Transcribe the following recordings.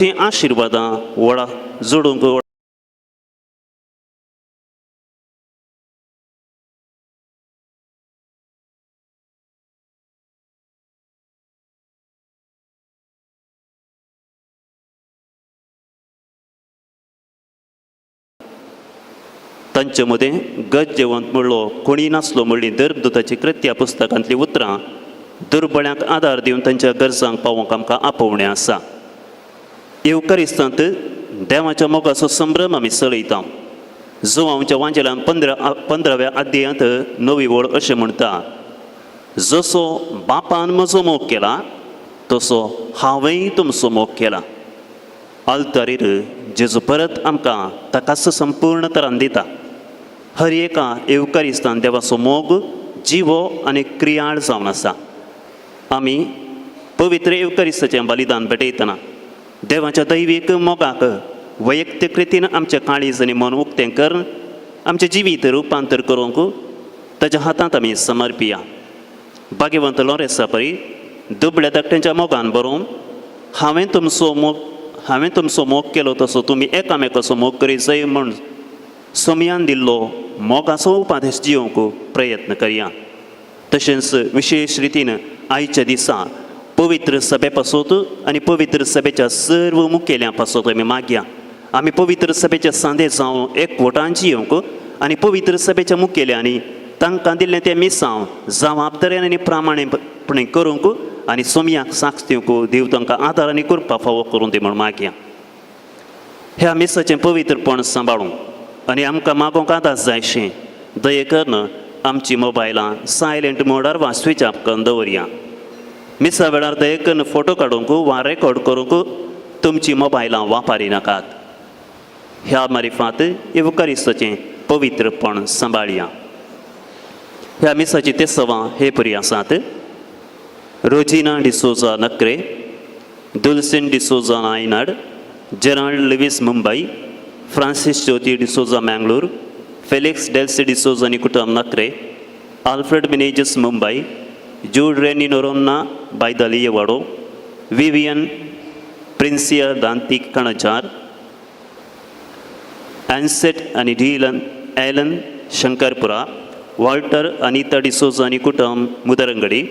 आशिर्वादां वडा जोडूंक तांचे मदें गज जेवंत म्हणलो कोणी नासलो म्हणली देवदूताची कृत्या पुस्तकांतलीं उतरां दुर्बळ्यांक आदार दिवन तांच्या गरजांक पावोवंक आमकां आपोवणें आसा. येवकारिस्तांत देवाच्या मोगाचो संभ्रम आमी चलयता. जो आमच्या वांजेलान 15व्या अध्यायांत नवी वळ अशें म्हणटा, जसो बापान म्हजो मोग केला तसो हांवेंय तुमचो मोग केला. आल्तारीर जेजू परत आमकां ताकाच संपूर्ण तरान दिता. हर एका येवकारिस्तान देवाचो मोग जिवो आनी क्रियाळ जावन आसा. आमी पवित्र येवकारिस्ताचें बलिदान भेटयतना देवाच्या दैवीक मोगाक वैयक्तीक रितीन आमच्या काळीज आनी मन उक्तें करून आमचें जिवीत रुपांतर करूंक ताच्या हातांत आमी समर्पिया. भाग्यवंत लॉरेन्सा परी दुबळ्या धाकट्यांच्या मोगान बरोवन हांवें तुमचो मोग केलो तसो तुमी एकामेकाचो मोग करी जय म्हूण सोमयान दिल्लो मोगाचो उपादेश जिवंक प्रयत्न करया. तशेंच विशेश रितीन आयच्या दिसा पवित्र सभे पासत आनी पवित्र सभेच्या सर्व मुखेल्यां पासत आमी मागया. आमी पवित्र सभेच्या सांदे जावन एकवटान जियोंक आनी पवित्र सभेच्या मुखेल्यांनी तांकां दिल्लें तें मिसांव जबाबदारेन आनी प्रामाणीकपणे करूंक आनी सोमयाक साक्ष दिवंक देव तांकां आदार आनी कृपा फावो करून दी म्हूण मागया. ह्या मिसाचें पवित्रपण सांबाळूंक आनी आमकां मागोवंक आदार जायशें दये करून आमची मोबायलां सायलेंट मोडार वा स्विच ऑफ करून दवरया. मिसा वेळार दये करून फोटो काडूंक वा रेकॉर्ड करूंक तुमची मोबायलां वापरी नाकात. ह्या मारिफांत येवकारिस्ताचें पवित्रपण सांबाळया. ह्या मिसाची तेसवां हे परी आसात: Rosina D'Souza Nakre, Dulcine D'Souza Naynad, Gerald Lewis Mumbai, Francis Jyoti D'Souza Mangalore, Felix Delcy D'Souza आनी कुटुंब Nakre, Alfred Menezes Mumbai, Jude Renee Noronha Baidali Vado, Vivian Princia दांती कणचार, एन्सेट आनी Dylan Allen Shankarpura, Walter Anita D'Souza आनी कुटुंब Mudarangadi,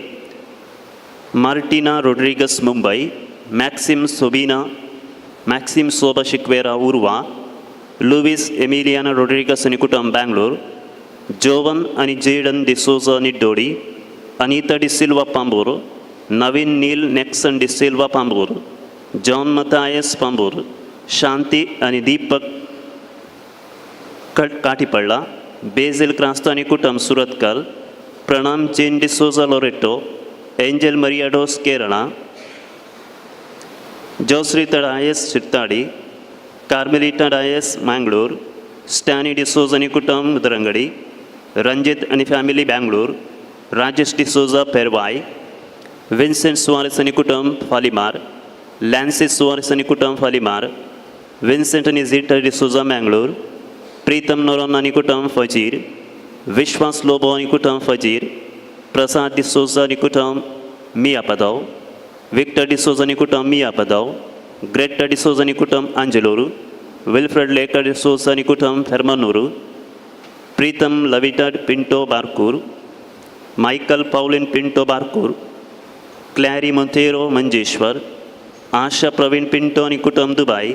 Martina Rodrigues Mumbai, Maxim सोबा Sequeira Urwa, Louis Emiliana Rodrigues आनी कुटुंब बँगलोर, जोवन आनी Jaden D'Souza Niddodi, Anita D'Silva Pambur, Naveen Neil Nexon de Silva पांबूर, John Mathias पांबूर, शांती आनी दीपक काठीपडला, बेझिल क्रास्तो आनी कुटुंब सुरतकर, प्रणाम जेन डिसोजा लोरेटो, एंजल मरियाडोस केरळा, जोश्री डायस चित्ताडी, कार्मेलिटा डायस मँगलोर, स्टॅनी डिसोजा आनी कुटुंब मुदरंगडी, रंजीत आनी family Bangalore, Rajesh D'Souza पेरवाय, Vincent Soares आनी कुटुंब फालिमार, लॅन्सिस सुवारेस आनी कुटुंब फालिमार, विन्सेंट आनी झिटा डिसोजा मँगलोर, प्रीतम नोरोन आनी कुटुंब फजीर, विश्वास लोबो आनी कुटुंब फजीर, प्रसाद डिसोजा आनी कुटुंब मिया पदाव, विक्टर डिसोजा आनी कुटुंब मिया पदाव, ग्रेटा डिसोजा आनी कुटुंब आंजेलोरू, विल्फ्रेड लेकर डिसोजा आनी कुटुंब फेर्मानोरू, Preetham Lavita Pinto Barkur, Michael Pauline Pinto Barkur, Clary Monteiro Manjeshwar, Asha Praveen Pinto आनी कुटुंब दुबय,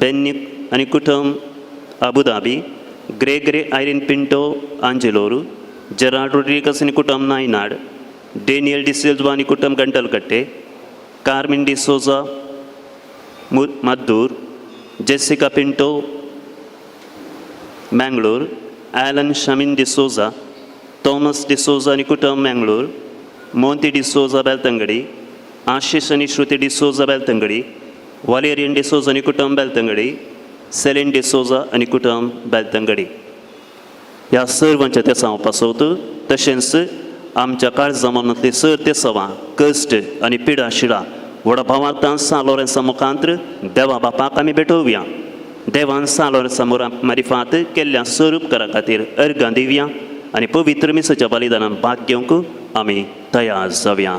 बेन्नी आनी कुटुंब Abu Dhabi, Gregory Irene Pinto Angelore, Gerald Rodrigues आनी कुटुंब नायनाड, डेनियल डिसिल्वा आनी कुटुंब Gantalkatte, Carmine D'Souza Maddur, Jessica Pinto Mangalore, Allen शमिन डिसोजा, थॉमस डिसोजा आनी कुटुंब मँगलोर, मोंती डिसोजा बेलतंगडी, आशिष आनी Shruti D'Souza Belthangady, Valerian D'Souza आनी कुटुंब बेलतंगडी, सेलिन डिसोजा आनी कुटुंब बेलतंगडी. ह्या सर्वांच्या तेसांव पासत तशेंच आमच्या काळजामनांतली सर तेसांवां कश्ट आनी पिडा शिडा व्हडा भावार्थान सा लॉरेन्सा मुखांत्र देवा बापाक आमी भेटोवया. देवान सा लॉरेन्सा मारिफांत केल्ल्या सर उपकारा खातीर अर्गां दिवया आनी पवित्र मिसाच्या बलिदानान भाग घेवंक आमी तयार जावया.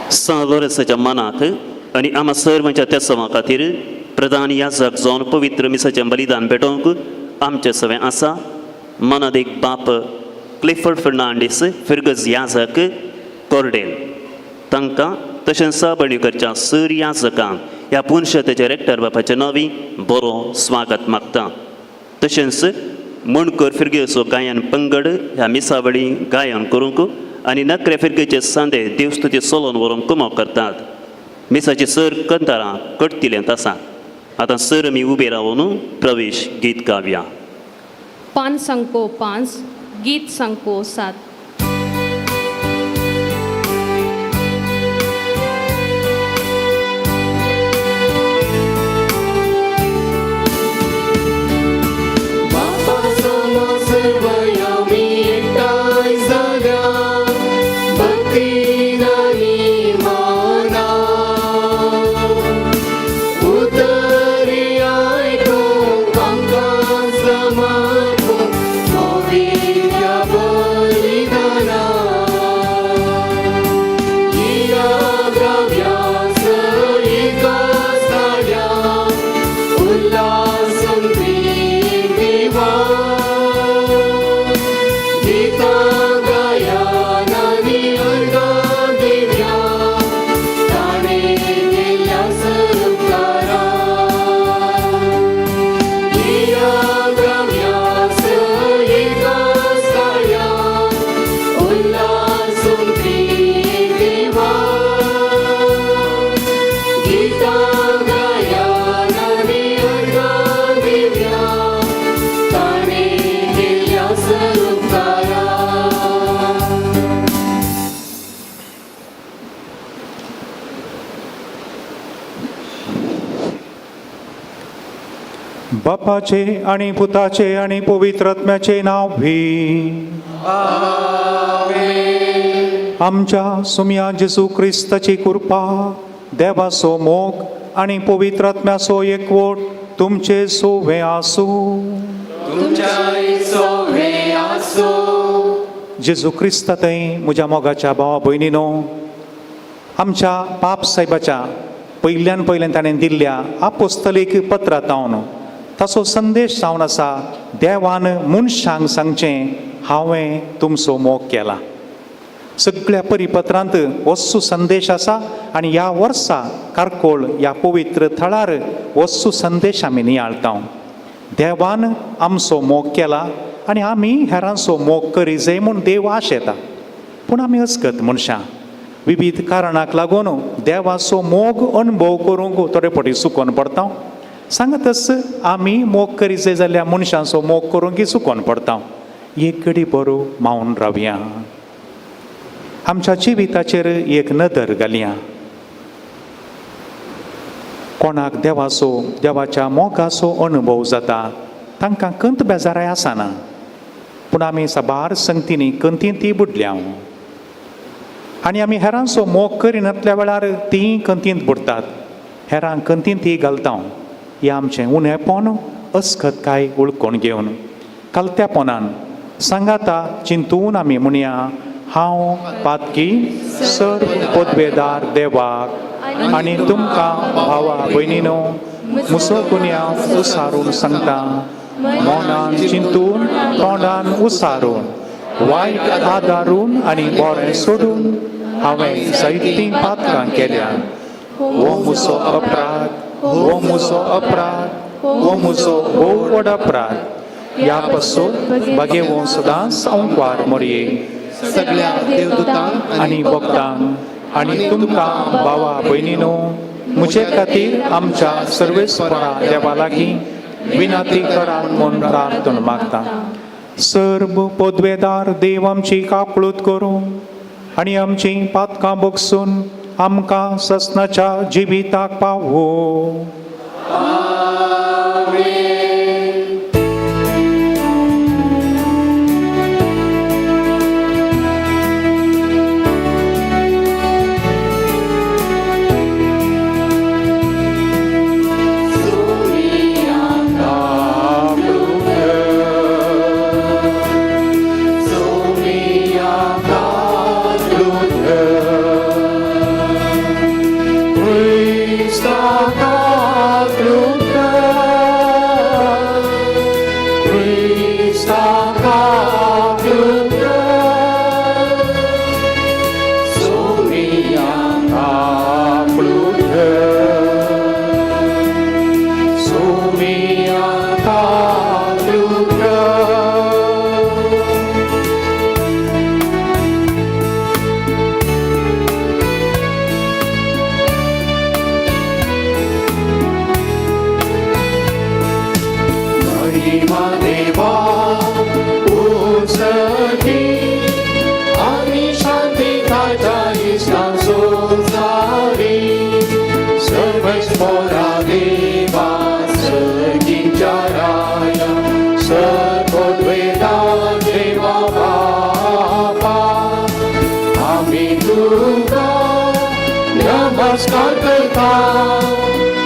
वर्साच्या मनाक आनी आम्हा सर्वांच्या त्या सवा खातीर प्रधान याजक जावन पवित्र मिसाचें बलिदान पेटोवंक आमचें सवें आसा. मनादेक बाप क्लिफर्ड फर्नांडीस फिर्गस याजक कॉर्डेल तांकां तशेंच साबणेकरच्या सर याजकांक ह्या पुनशतेच्या रेक्टर बापाच्या नांवी बरो स्वागत मागता. तशेंच मणकर फिरगेचो गायन पंगड ह्या मिसावळी गायन करूंक आनी नकरे फिरगेचे सांदे देवस्तुती सोलोवन व्हरूंक कुमो करतात. मिसाची सर कंतारां कटतिलेंत आसा. आतां सर आमी उबे रावन प्रवेश गीत गावया. पान संको 5 गीत संको 7. बापाचे आणि पुताचे आणि पवित्र आत्म्याचे नाव भी. आमच्या सुम्या जेजू क्रिस्ताची कृपा, देवाचो मोग आणि पवित्र आत्म्याचो एकवट तुमचे सोवे आसू. जेजू क्रिस्त थंय म्हज्या मोगाच्या भावा भयणीनो, आमच्या पाप साहेबाच्या पयल्यान ताणें दिल्ल्या आपोस्तलीक पत्रांतावन ताचो संदेश जावन आसा, देवान मनशांक सांगचें हांवें तुमचो मोग केला. सगळ्या परिपत्रांत वस्तू संदेश आसा आनी ह्या वर्सा कारकोळ ह्या पवित्र थळार वस्तू संदेश आमी नियाळटा. देवान आमचो मोग केला आनी आमी हेरांचो मोग करी जाय म्हूण देव आशेता. पूण आमी अचकत मनशां विविध कारणाक लागून देवाचो मोग अनुभव करूंक थोडे फावटी चुकोवन पडटा. सांगतच आमी मोग करी जाय जाल्यार मनशांचो मोग करूंक चुकोवन पडटा. एक घडी बरो मावन रावया. आमच्या जिविताचेर एक नदर घालया. कोणाक देवाच्या मोगाचो अनुभव जाता तांकां कंत बेजाराय आसना. पूण आमी साबार संगतींनी कंतींत बुडल्या आनी आमी हेरांचो मोग करिनातल्या वेळार तीं कंतींत बुडटात. हेरांक कंतींत घालता. हें आमचें उणेपण अस्खत काय उळकोवन घेवन कलत्यापणान सांगाता चिंतून आमी म्हणया, हांव पातकी सर्व पदवेदार देवाक आनी तुमकां भावा भयणीनो मुसो गुन्यांव उसारून सांगता. मोनान चिंतून तोंडान उसारून वायट आदारून आनी बरें सोडून हांवें जायतीं पातकां केल्या. हो म्हजो अपराध, हो म्हजो अपराध, हो म्हजो भोव व्हड अपराध. ह्या पासून बागेवो सदांच अंकवार मोरये सगळ्या देवदूतांक आनी भक्तांक आनी तुमकां भावा भयणीनो म्हजे खातीर आमच्या सर्वेस्परा देवा लागीं विनंती करात म्हूण प्रार्थन मागता. सर्व पदवेदार देव आमची काकळूत करूं आनी आमची पातकां बगसून आमकां ससनाच्या जिविताक पावो. नमस्कार करता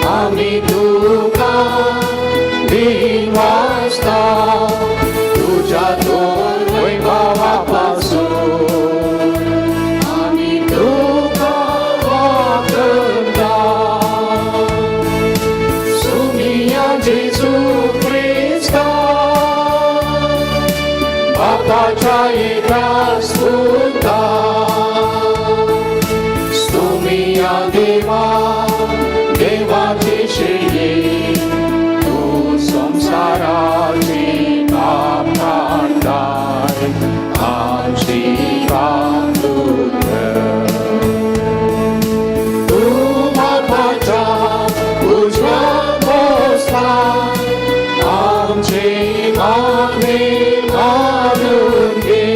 आम्ही तुका दिन वाजता तुझ्या दोन वैभवापासून आम्ही तुका वाकरता सुमिया जेजू ख्रिस्ता बापाच्या एका स्फुरता देवा देवाची श्रेणी तू संसाराची काम काढताय आमची कामदूत तू बापाच्या उजव्या बसला आमचे मागणे मानून घे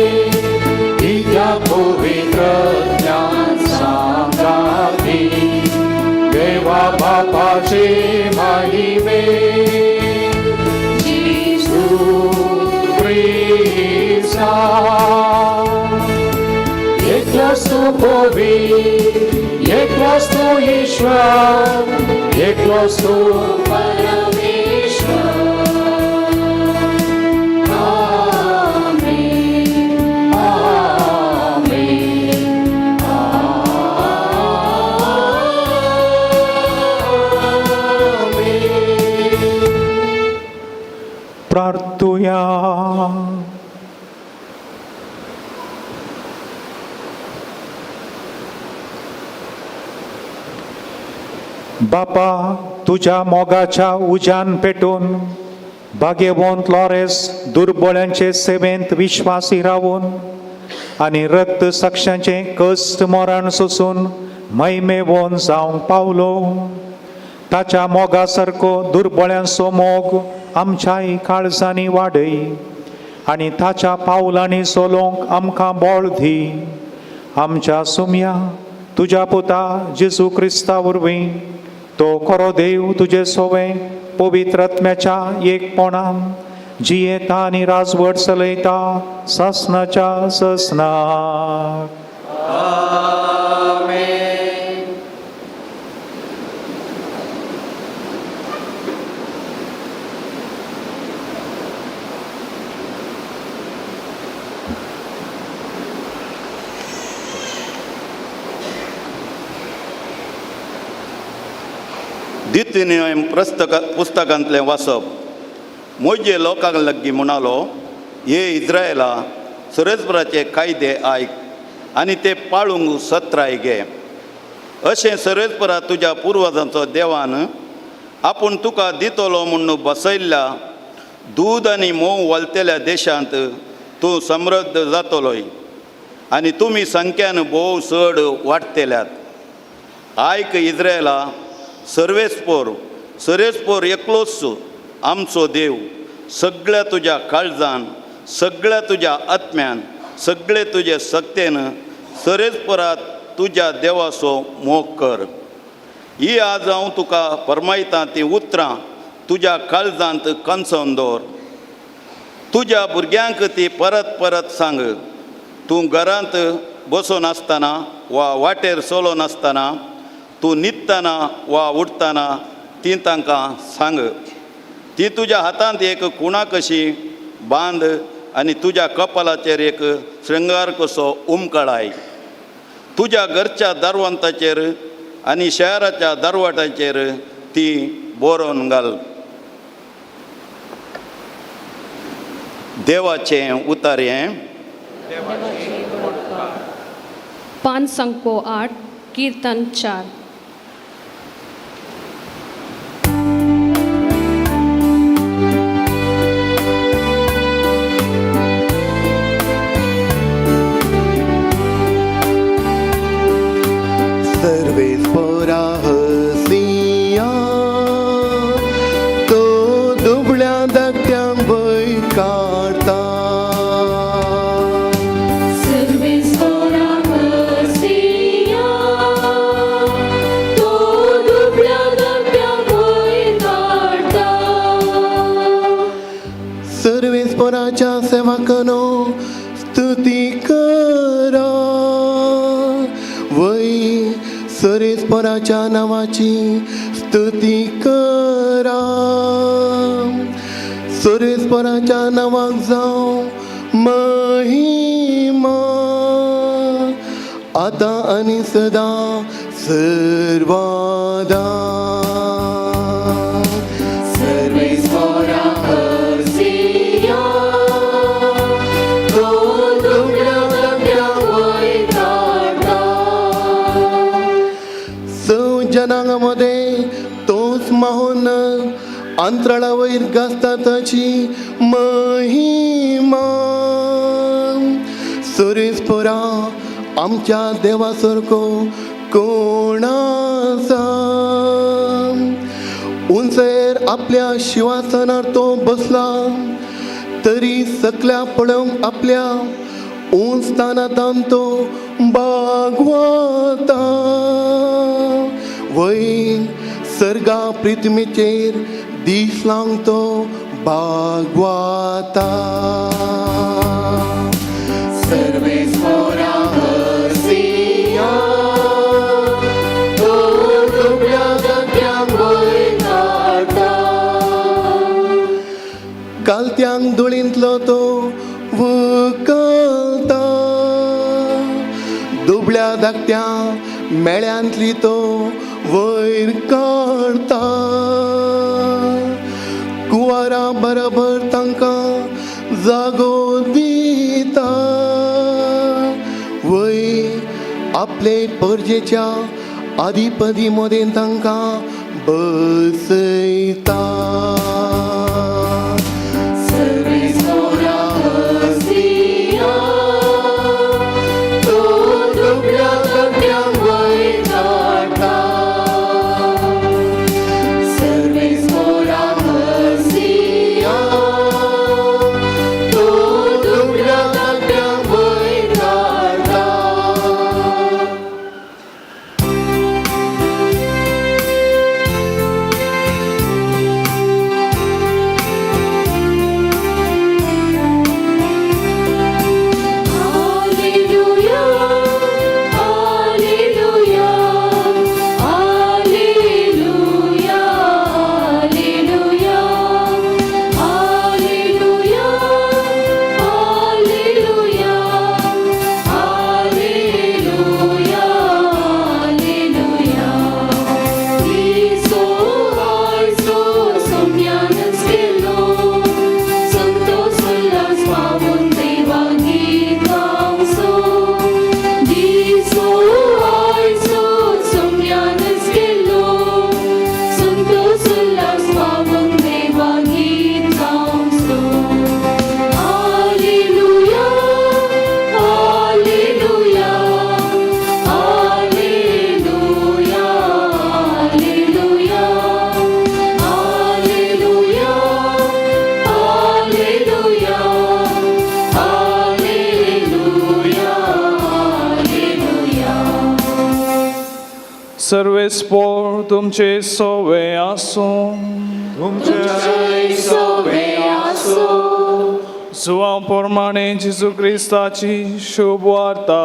इत्या पवित्र देवा बापाचे महिमे येशू ख्रिस्ता एकच तू पवित्र एकच तू ईश्वर एकच तू परमेश्वर प्रार्थूया. बापा तुझ्या मोगाच्या उज्यान पेटून भाग्यवंत लॉरेस दुर्बळांचे सेवेंत विश्वासी रावून आणि रक्त साक्षांचे कष्ट मरण सोसून महिमेवंत जावंक पावलो. ताच्या मोगा सारको दुर्बळ्यांचो मोग आमच्याय काळजांनी वाडय आणि ताच्या पावलांनी चलोवंक आमकां बळ दी. आमच्या सुम्या तुज्या पुता जेजू क्रिस्ता वरवीं तो खरो देव तुजे सोवे पवित्र आत्म्याच्या एकपणान जियेता आनी राजवट चलयता ससनाच्या ससनाक. द्वितीय पुस्तकांतलें वाचप. मोजे लोकांक लागीं म्हणालो, हे इस्रायला सरस्वराचे कायदे आयक आनी ते पाळूंक सत्राय घे. अशें सरस्वरा तुज्या पुर्वजांचो देवान आपूण तुका दितलो म्हूण बसयल्ल्या दूद आनी मोव वलतेल्या देशांत तूं समृद्ध जातलोय आनी तुमी संख्यान भोव चड वाडटल्यात. आयक इस्रायला, सरेस्पोर एकलोच आमचो देव. सगळ्या तुज्या काळजान, सगळ्या तुज्या आत्म्यान, सगळे तुजे सक्तेन सरेस्पोरात तुज्या देवाचो मोग कर. ही आज हांव तुका फरमायतां ती उतरां तुज्या काळजांत कंचोन दवर. तुज्या भुरग्यांक ती परत परत सांग. तूं घरांत बसून आसतना वा वाटेर चलोन आसतना, तूं न्हिदतना वा उठतना ती तांकां सांग. ती तुज्या हातांत एक कुणा कशी बांद आनी तुज्या कपालाचेर एक श्रृंगार कसो उमकळाय. तुज्या घरच्या दारवंताचेर आनी शहराच्या दरवाटाचेर ती बरोवन घाल. देवाचें उतारें. पान संको 8 कीर्तन 4. सर्वेस्परा हसिया तो दुबळ्या धाकट्यांक भंय काडटा. सर्वेस्पराच्या सेवकांनो स्तुती करा. वै सर्वेस्पराच्या नावाची स्तुती करा. सर्वेस्पराच्या नावाक जावं महिमा आता आनी सदां सर्वादा. जनांगामध्ये तोच माहोन अंतराळावयर गाजता ताची महिमा. सर्वेस्परा आमच्या देवा सारको कोण आसा. उंचेर आपल्या शिवासनार तो बसला तरी सकल्या पळोवंक आपल्या उंच स्थानांत तो बागवता. वै सर्गा पृथ्वीचेर दीस लावंक तो बागवता. सर्वेस्परा हसिया तो दुबळ्या धाकट्यांक भंय काडटा. कालत्यांक धुळींतलो तो वकलता. दुबळ्या धाकट्या मेळ्यांतली तो वयर काडटा. कुंवारा बरोबर तांकां जागो दिता. वय आपले परजेच्या आदिपदी मदें तांकां बसयता. सर्वेस्पोर तुमचे सोवे आसूं. जुवा प्रमाणे जेजू क्रिस्ताची शुभ वार्ता.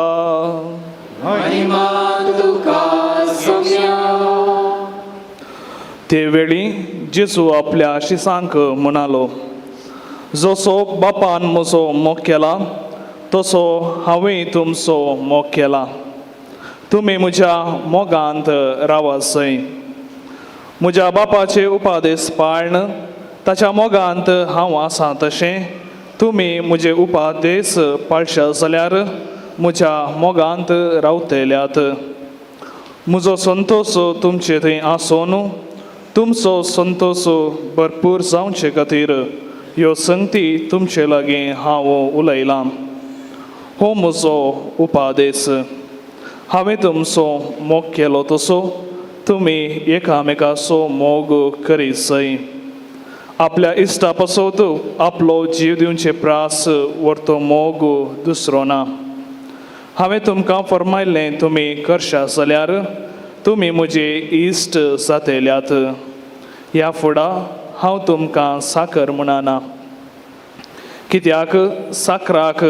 ते वेळी जेजू आपल्या शिसांक म्हणालो, जसो बापान म्हजो मोग केला तसो हांवें तुमचो मोग केला. तुमी म्हज्या मोगांत रावासय. म्हज्या बापाचे उपादेश पाळन ताच्या मोगांत हांव आसां तशें तुमी म्हजे उपादेश पाळशा जाल्यार म्हज्या मोगांत रावतल्यात. म्हजो संतोश तुमचे थंय आसून तुमचो संतोश भरपूर जावचे खातीर ह्यो संगती तुमचे लागीं हांव उलयलां. हो म्हजो उपादेश. हांवें तुमचो मोग केलो तसो तुमी एकामेकाचो मोग करीसय. आपल्या इश्टा पासत आपलो जीव दिवचे प्रास व्हरतो मोग दुसरो ना. हांवें तुमकां फरमायल्लें तुमी करशा जाल्यार तुमी म्हजे इश्ट जातल्यात. ह्या फुडा हांव तुमकां साकर म्हणना, कित्याक साकराक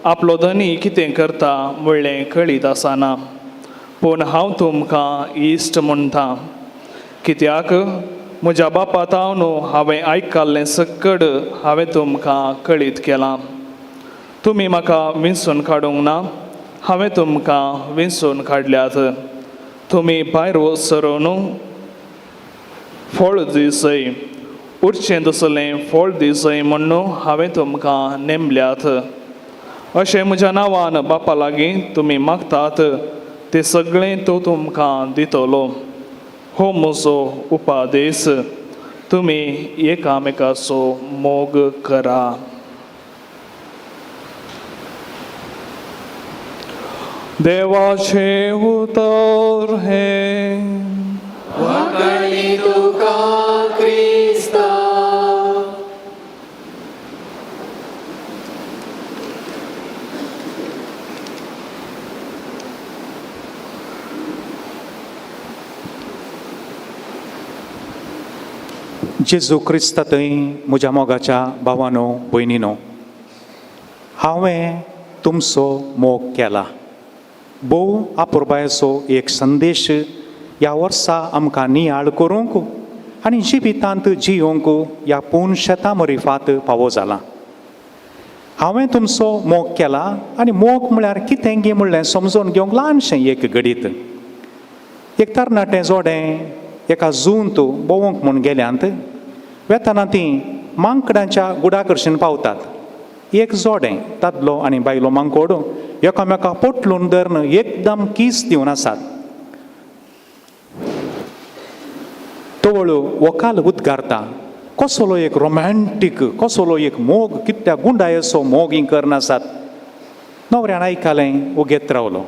आपलो धनी कितें करता म्हणलें कळीत आसना. पूण हांव तुमकां इश्ट म्हणटा, कित्याक म्हज्या बापा तावन हांवें आयकल्लें सकट हांवें तुमकां कळीत केलां. तुमी म्हाका विंचून काडूंक ना, हांवें तुमकां विंचून काडल्यात. तुमी भायर सरून फळ दिसय, उरचें तसलें फळ दिसय म्हणून हांवें तुमकां नेमल्यात. अशें म्हज्या नांवान बापा लागीं तुमी मागतात तें सगळें तो तुमकां दितलो. हो म्हजो उपादेश. तुमी एकामेकाचो मोग करा. देवाचे उतर हे वाकणी तुका क्रिस्ता. जेजू क्रिस्तांतय म्हज्या मोगाच्या भावानो भयणीनो, हांवें तुमचो मोग केला. भोव आपुरबायेचो एक संदेश ह्या वर्सा आमकां नियाळ करूंक आनी जिवितांत जियोंक ह्या पूर्ण शेतां मरिफात फावो जाला. हांवें तुमचो मोग केला आनी मोग म्हळ्यार कितें गे म्हणलें समजून घेवंक ल्हानशें एक घडीत. एक तरणाटें जोडें एका जूंत भोवंक म्हूण गेल्यांत वेताना तीं मांकडांच्या गुडा कडच्यान पावतात. एक जोडें दादलो आनी बायलो मांकोड एकामेकाक पोटलून धरून एकदम किस दिवन आसात. तवळो वकाल उद्गारता, कसलो एक रोमॅन्टीक, कसलो एक मोग, कित्या गुंडायेचो मोग ही करनासात. न्हवऱ्यान आयकलें, उगेत रावलो.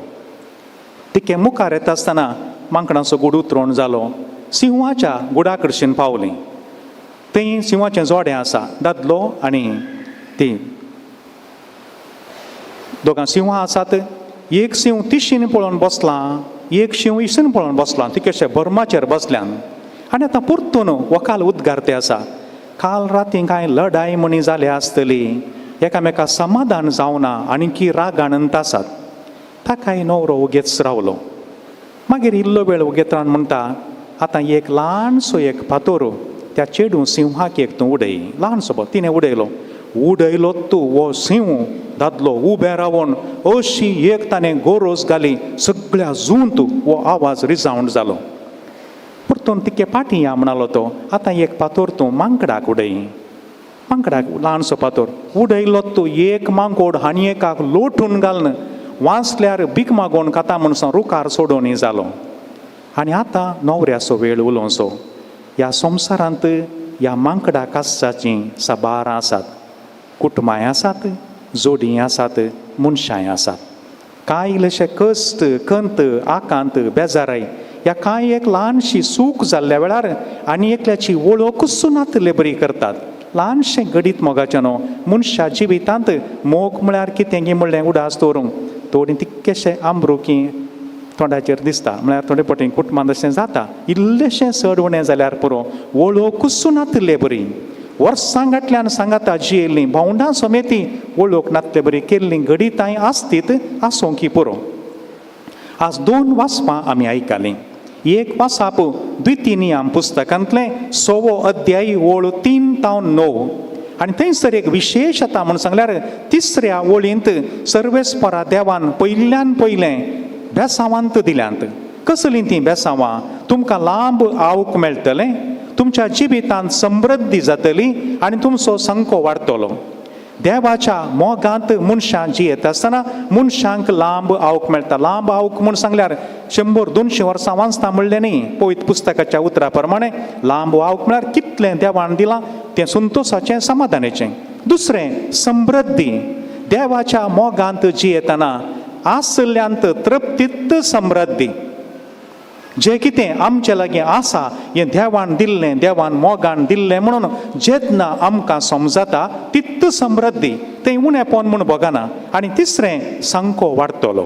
तिके मुखार येता आसतना मांकडांचो गूड उतरोवन जालो. सिंहाच्या गुडा कडच्यान पावलीं. थंय सिंहाचें जोडें आसा, दादलो आनी ती दोगां सिंहां आसात. एक सिंह तिशीन पळोवन बसलां, एक सिंह इशीन पळोवन बसलां. तिकेशे बर्माचेर बसल्यान आनी आतां परतून वकाल उद्गारते आसा. काल राती कांय लढाय म्हणी जाली आसतली, एकामेका समाधान जावना आनीकी राग आनंत आसात. ताकाय न्हवरो उगेच रावलो. मागीर इल्लो वेळ उगेत रावन म्हणटा, आतां एक ल्हानसो एक फातोर त्या चेडूं सिंहाक एक तूं उडय. ल्हानसो तिणें उडयलो. उडयलो तूं वो सिंह दादलो उबे रावन अशी एक ताणें गोरोस घाली. सगळ्या जूंत वो आवाज रिजावंड जालो. परतून तिके पाटी या म्हणलो तो, आतां एक फातोर तूं मांकडाक उडय. मांकडाक ल्हानसो फातोर उडयलो तूं. एक मांकोड आनी एकाक लोटून घालन वाचल्यार भीक मागोवन खाता म्हणून रुकार सोडून जालो. आनी आतां न्हवऱ्याचो वेळ उलोवचो. ह्या संवसारांत ह्या मांकडा कासाचीं साबारां आसात. कुटुंबाय आसात, जोडीं आसात, मनशांय आसात. कांय इल्लेशे कश्ट, खंत, आकांत, बेजाराय ह्या कांय एक ल्हानशी सूख जाल्ल्या वेळार आनी एकल्याची वळख सुनातले बरी करतात. ल्हानशें घडीत मोगाचें न्हू. मनशा जिवितांत मोग म्हळ्यार कितें गे म्हणलें उडास दवरूंक थोडी तितकेशें आंबरूकी तोंडाचेर दिसता. म्हळ्यार थोडे पटेन कुटुंबांत अशें जाता. इल्लेशें चड उणें जाल्यार पुरो वळख सुनातले बरी. वर्सां गांठल्यान सांगाता जियेलीं भावंडां समेती वळख नातले बरी केल्लीं घडीतांय आसतीत आसूंकी पुरो. आज 2 वाचपां आमी आयकलीं. एक वाचप द्वितीनियम पुस्तकांतलें 6वो अध्याय ओळ 3 ते 9 आनी थंयसर एक विशेश म्हण सांगल्यार 3ऱ्या वळींत सर्वेस्परा देवान पयल्यान पयलें बेसांवांत दिल्यांत. कसलीं तीं बेसांवां? तुमकां लांब आवूंक मेळटलें, तुमच्या जिवितांत समृद्धी जातली आनी तुमचो संको वाडटलो. देवाच्या मोगांत मनशां जियेता आसतना मनशांक लांब आवूंक मेळटा. लांब आवूंक म्हूण सांगल्यार 100-200 वर्सां वाचता म्हणलें न्ही. पवित्र पुस्तकाच्या उतरा प्रमाणे लांब आवूंक म्हळ्यार कितलें देवान दिलां तें संतोशाचें, समाधानाचें. दुसरें समृद्धी. देवाच्या मोगांत जियेतना आसल्यांत तृप्तीत समृद्धी. जें कितें आमचे लागीं आसा हें देवान दिल्लें, देवान मोगान दिल्लें म्हणून जेन्ना आमकां समजता तितू समृद्धी तें उणेंपण म्हूण बगना. आनी तिसरें संको वाडटलो.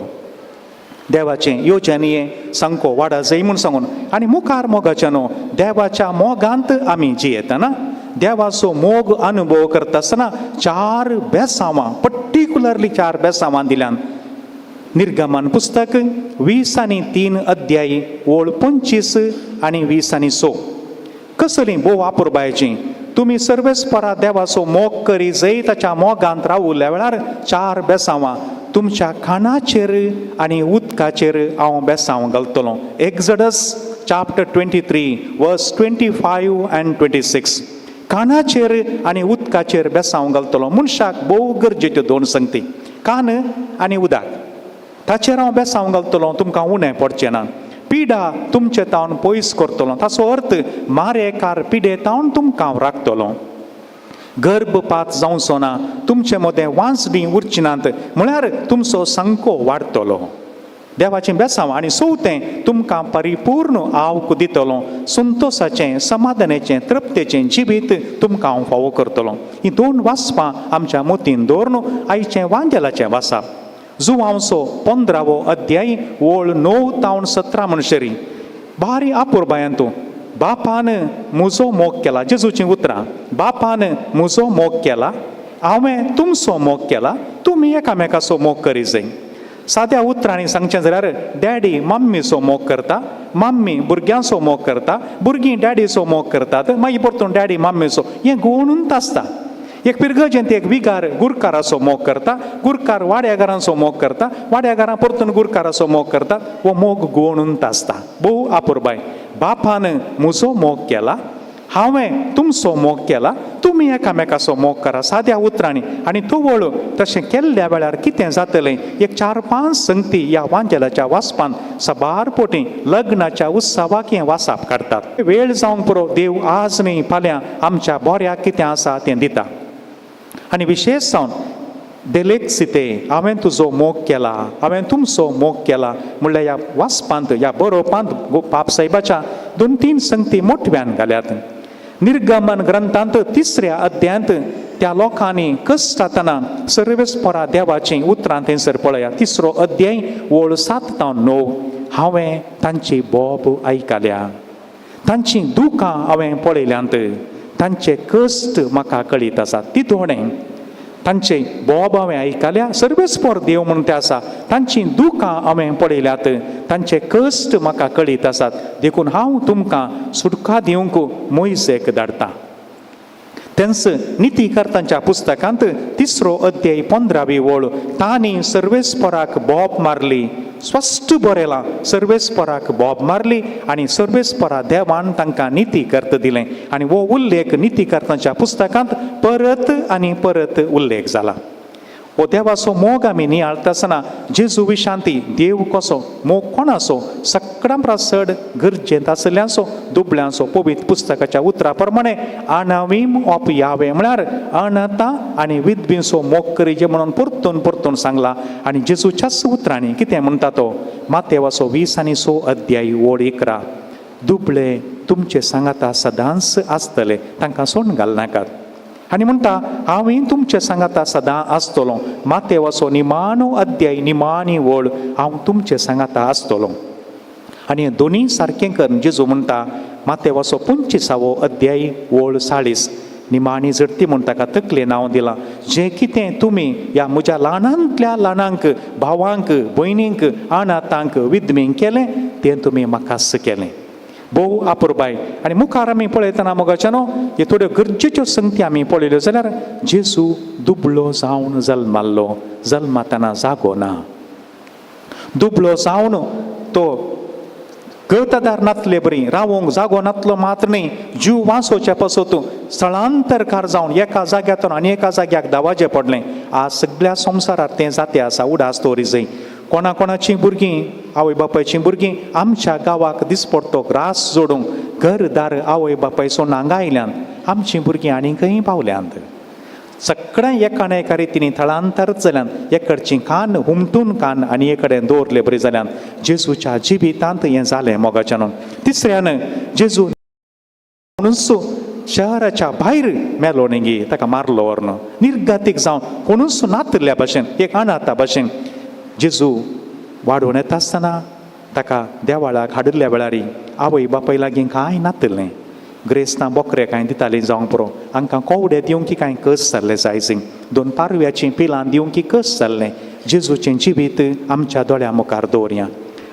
देवाचें येवचें संको वाडा जाय म्हूण सांगून. आनी मुखार मोगाचें न्हू, देवाच्या मोगांत आमी जियेतना देवाचो मोग अनुभव करता आसतना 4 बेसांवां, पर्टिक्युलरली 4 बेसांवां दिल्यान. निर्गमन पुस्तक 20:3 अध्याय ओळ 25 आनी 20:6. कसलीं भोव आपुरबायचीं. तुमी सर्वेस्परा देवाचो मोग करी जंय ताच्या मोगांत रावुल्या वेळार 4 बेसांवां तुमच्या कानाचेर आनी उदकाचेर हांव बेसांव घालतलो. एक्झडस chapter 23 verse 25 and 26. कानाचेर आनी उदकाचेर बेसांव घालतलो. मनशाक भोव गरजेच्यो 2 संगती, कान आनी उदक. ताचेर हांव बेसांव घालतलो, तुमकां उणें पडचें ना. पिडा तुमचे तावन पयस करतलो. ताचो अर्थ मारेकार पिडे तावन तुमकां हांव राखतलो. गर्भपात जावचो ना, तुमचे मदें वांसडी उरची नात म्हळ्यार तुमचो संको वाडटलो. देवाचें बेसांव. आनी 4थें तुमकां परिपूर्ण आवक दितलो. संतोशाचें, समाधानाचें, तृप्तेचें जिवीत तुमकां हांव फावो करतलो. हीं 2 वाचपां आमच्या मतीन दवरून आयचें वांजेलाचें वाचप. जुवांचो 15वो अध्याय ओळ 9-17 म्हणसरी भारी आपुरबायान तूं. बापान म्हजो मोग केला. जेजूचीं उतरां. बापान म्हजो मोग केला, हांवें तुमचो मोग केला, तुमी एकामेकाचो मोग करी जाय. साद्या उतरांनी सांगचें जाल्यार डॅडी मम्मीचो मोग करता, मम्मी भुरग्यांचो मोग करता, भुरगीं डॅडीचो मोग करतात, मागीर परतून डॅडी मम्मीचो. हें घोणून आसता. एक पिरगजेंत एक विगार गुरकाराचो मोग करता, गुरकार वाड्यागारांचो मोग करता, वाड्यागारां परतून गुरकाराचो मोग करता. हो मोग घोणून आसता. भोव आपुरबाय. बापान म्हजो मोग केला, हांवें तुमचो मोग केला, तुमी एकामेकाचो मोग करा. साद्या उतरांनी. आनी तो वळू तशें केल्ल्या वेळार कितें जातलें? एक 4-5 संगती ह्या वांजेलाच्या वाचपान सबार पोटी लग्नाच्या उत्सवाक हें वाचप काडटात. वेळ जावंक पुरो देव आज न्ही फाल्यां आमच्या बऱ्याक कितें आसा तें दिता. आनी विशेश जावन देलेक्सिते, हांवें तुजो मोग केला, हांवें तुमचो मोग केला म्हणल्यार ह्या वाचपांत, ह्या बरोवपांत बाप साहेबाच्या 2-3 संगती मोठव्यान घाल्यात. निर्गमन ग्रंथांत 3ऱ्या अध्यायांत त्या लोकांनी कश्ट जातना सर्वेस्परा देवाचीं उतरां थंयसर पळया. 3रो अध्याय ओळ 7-9. हांवें तांची बोब आयकल्या, तांचीं दुखां हांवें पळयल्यांत, तांचे कश्ट म्हाका कळीत आसात. ती थोडें तांचे बोब हांवें आयकल्या. सर्वेस्पर देव म्हणून ते आसा. तांचीं दुखां हांवें पळयल्यात, तांचे कश्ट म्हाका कळीत आसात. देखून हांव तुमकां सुटका दिवंक मोइसेक धाडटां. तेंच नितीकर्तांच्या पुस्तकांत 3रो अध्याय 15वी ओळ. तांणी सर्वेस्पराक बोब मारली. स्पश्ट बरयलां, सर्वेस्पराक बोब मारली आनी सर्वेस्परा देवान तांकां नितीकर्त दिलें. आनी हो उल्लेख नितीकर्तांच्या पुस्तकांत परत आनी परत उल्लेख जाला. हो देवाचो मोग आमी नियाळटा आसतना जेजू विशांती देव कसो, मोग कोणाचो, सगळ्यां चड गरजेंत आसल्यांचो दुबळ्यांचो. पवित्र पुस्तकाच्या उतरा प्रमाणे अनावीम ऑफ यावे म्हळ्यार अनाथा आनी विधवींचो मोग करीजे म्हणून परतून परतून सांगला. आनी जेजूच्याच उतरांनी कितें म्हणटा तो मातेवाचो 20:6 अध्याय ओळ 11. दुबळे तुमचे सांगाता सदांच आसतले, तांकां सोडून घालनाकात. आनी म्हणटा हांवें तुमचे सांगाता सदां आसतलो. मातेवाचो निमाणो अध्याय निमाणी ओळ. हांव तुमचे सांगाता आसतलो. आनी हे दोनी सारकें कर. जेजू म्हणटा मातेवाचो 25वो अध्याय ओळ 40. निमाणी जडती म्हूण ताका तकलें नांव दिलां. जें कितें तुमी ह्या म्हज्या ल्हानांतल्या ल्हानांक, भावांक, भयणींक, अनाथांक, विधवेंक केलें तें तुमी म्हाकाच केलें. भोव आपुरबाय. आनी मुखार आमी पळयतना मोगाच्यान हे थोड्यो गरजेच्यो संगती आमी पळयल्यो जाल्यार जेजू दुबळो जावन जल्मालो, जल्मातना जागो ना. दुबळो जावन तो गवतदार नातले बरी रावोंक जागो नातलो मात्र न्ही जीव वाचोवचे पासत स्थळांतरकार जावन एका जाग्यातून आनी एका जाग्याक धांवचें पडलें. आज सगळ्या संवसारांत तें जातें आसा. उडास दवरी कोणाची भुरगीं आवय बापायचीं भुरगीं आमच्या गांवाक दिसपट्टोक रास जोडूंक घरदार आवय बापाय सोडून हांगा आयल्यान आमचीं भुरगीं आनीकय पावल्यांत. सगळें एका ना एका रितीन थळांतर जाल्यान एकडची कान हुमटून कान आनी एक कडेन दवरले बरी जाल्यान जेजूच्या जिवितांत हें जालें मोगाच्यान. तिसऱ्यान जेजू शहराच्या भायर मेलो न्ही ताका मारलो व्हरून निर्गतीक जावन कोणूच नातल्या भशेन एक अनाथा भशेन जेजू वाडोवन येता आसतना ताका देवाळाक हाडिल्ल्या वेळार आवय बापाय लागीं कांय नातलें. ग्रेस्तां बोकरे कांय दितालीं जावंक पुरो हांकां कोवडे दिवंक की कांय कस जाल्ले जायसीं 2 पारव्याचीं पिलां दिवंक की कस जाल्लें. जेजूचें जिवीत आमच्या दोळ्या मुखार दवरया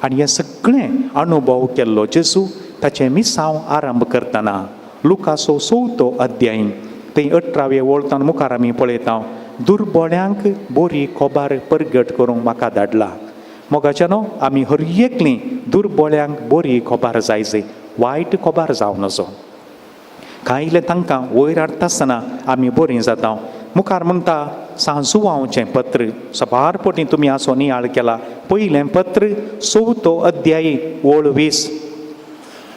आनी हें सगळें अनुभव केल्लो जेजू ताचें मिसांव आरंभ करतना लुकाचो 4थो अध्याय ते 18वे वळतान मुखार आमी पळयता. दुर्बळ्यांक बरी खोबार परगट करूंक म्हाका धाडला. मोगाच्यानो आमी हर एकलीं दुर्बळ्यांक बरी खोबार जायची, वायट खोबार जावं नजो. कांयले तांकां वयर हाडटा आसतना आमी बरीं जाता. मुखार म्हणटा सांजुवांचें पत्र सबारपटी तुमी आसो नियाळ केला. पयलें पत्र 4थो अध्याय ओळ 20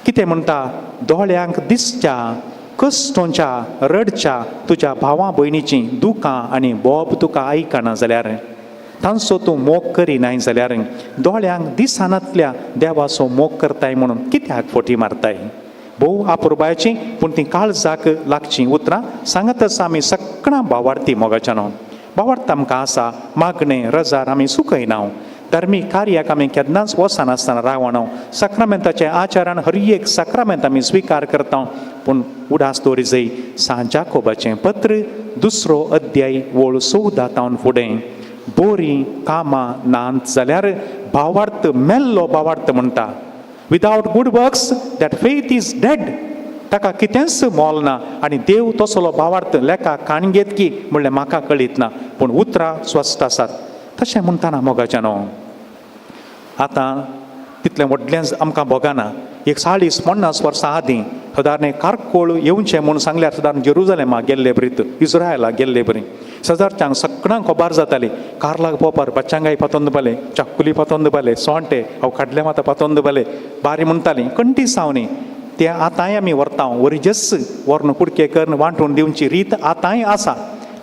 कितें म्हणटा? दोळ्यांक दिसच्या कश्टोच्या रडच्या तुज्या भावां भयणीचीं दुखां आनी बोब तुका आयकना जाल्यार तांचो तूं मोग करिनाय जाल्यार दोळ्यांक दिसानांतल्या देवाचो मोग करताय म्हणून कित्याक फोटी मारताय? भोव अपुरबायची पूण ती काळजाक लागची उतरां सांगतच आमी सगळां भावार्थी मोगाच्यान. भावार्थ आमकां आसा मागणें रजार आमी सुकयना. धर्मीक कार्याक आमी केन्नाच वचनासतना रावना. सक्रामेंताचे आचारान हर एक सक्रामेंत आमी स्विकार करता. पूण उडास दवरी जय सांजाकोबाचें पत्र 2रो अध्याय ओळ 14 फुडें बोरी कामां नात जाल्यार भावार्थ मेल्लो भावार्थ म्हणटा. Without good works that faith is dead. ताका कितेंच मोल ना आनी देव तसलो भावार्थ लेखा काणगेत की म्हणल्यार म्हाका कळीत ना. पूण उतरां स्वस्थ आसात. तशें म्हणटाना मोगाच्यानो आतां तितलें व्हडलें आमकां भोगना. 40-50 वर्सां आदीं सदारणे कारकोळ येवचें म्हूण सांगल्यार सदारण जेरुजलेमा गेल्ले बरीत इस्रायलाक गेल्ले बरी. सदारच्यांक सगळ्यांक खबर जाताली कार्लाक पोवपार बच्चांगाय पतोंद बले चाकुली पतोंद बले सोंटे हांव काडले माता पतोंद बले बारी म्हणटालीं कंटी सावनी. तें आतांय आमी व्हरता. वरिजस व्हरून कुडके करून वांटून दिवची रीत आतांय आसा.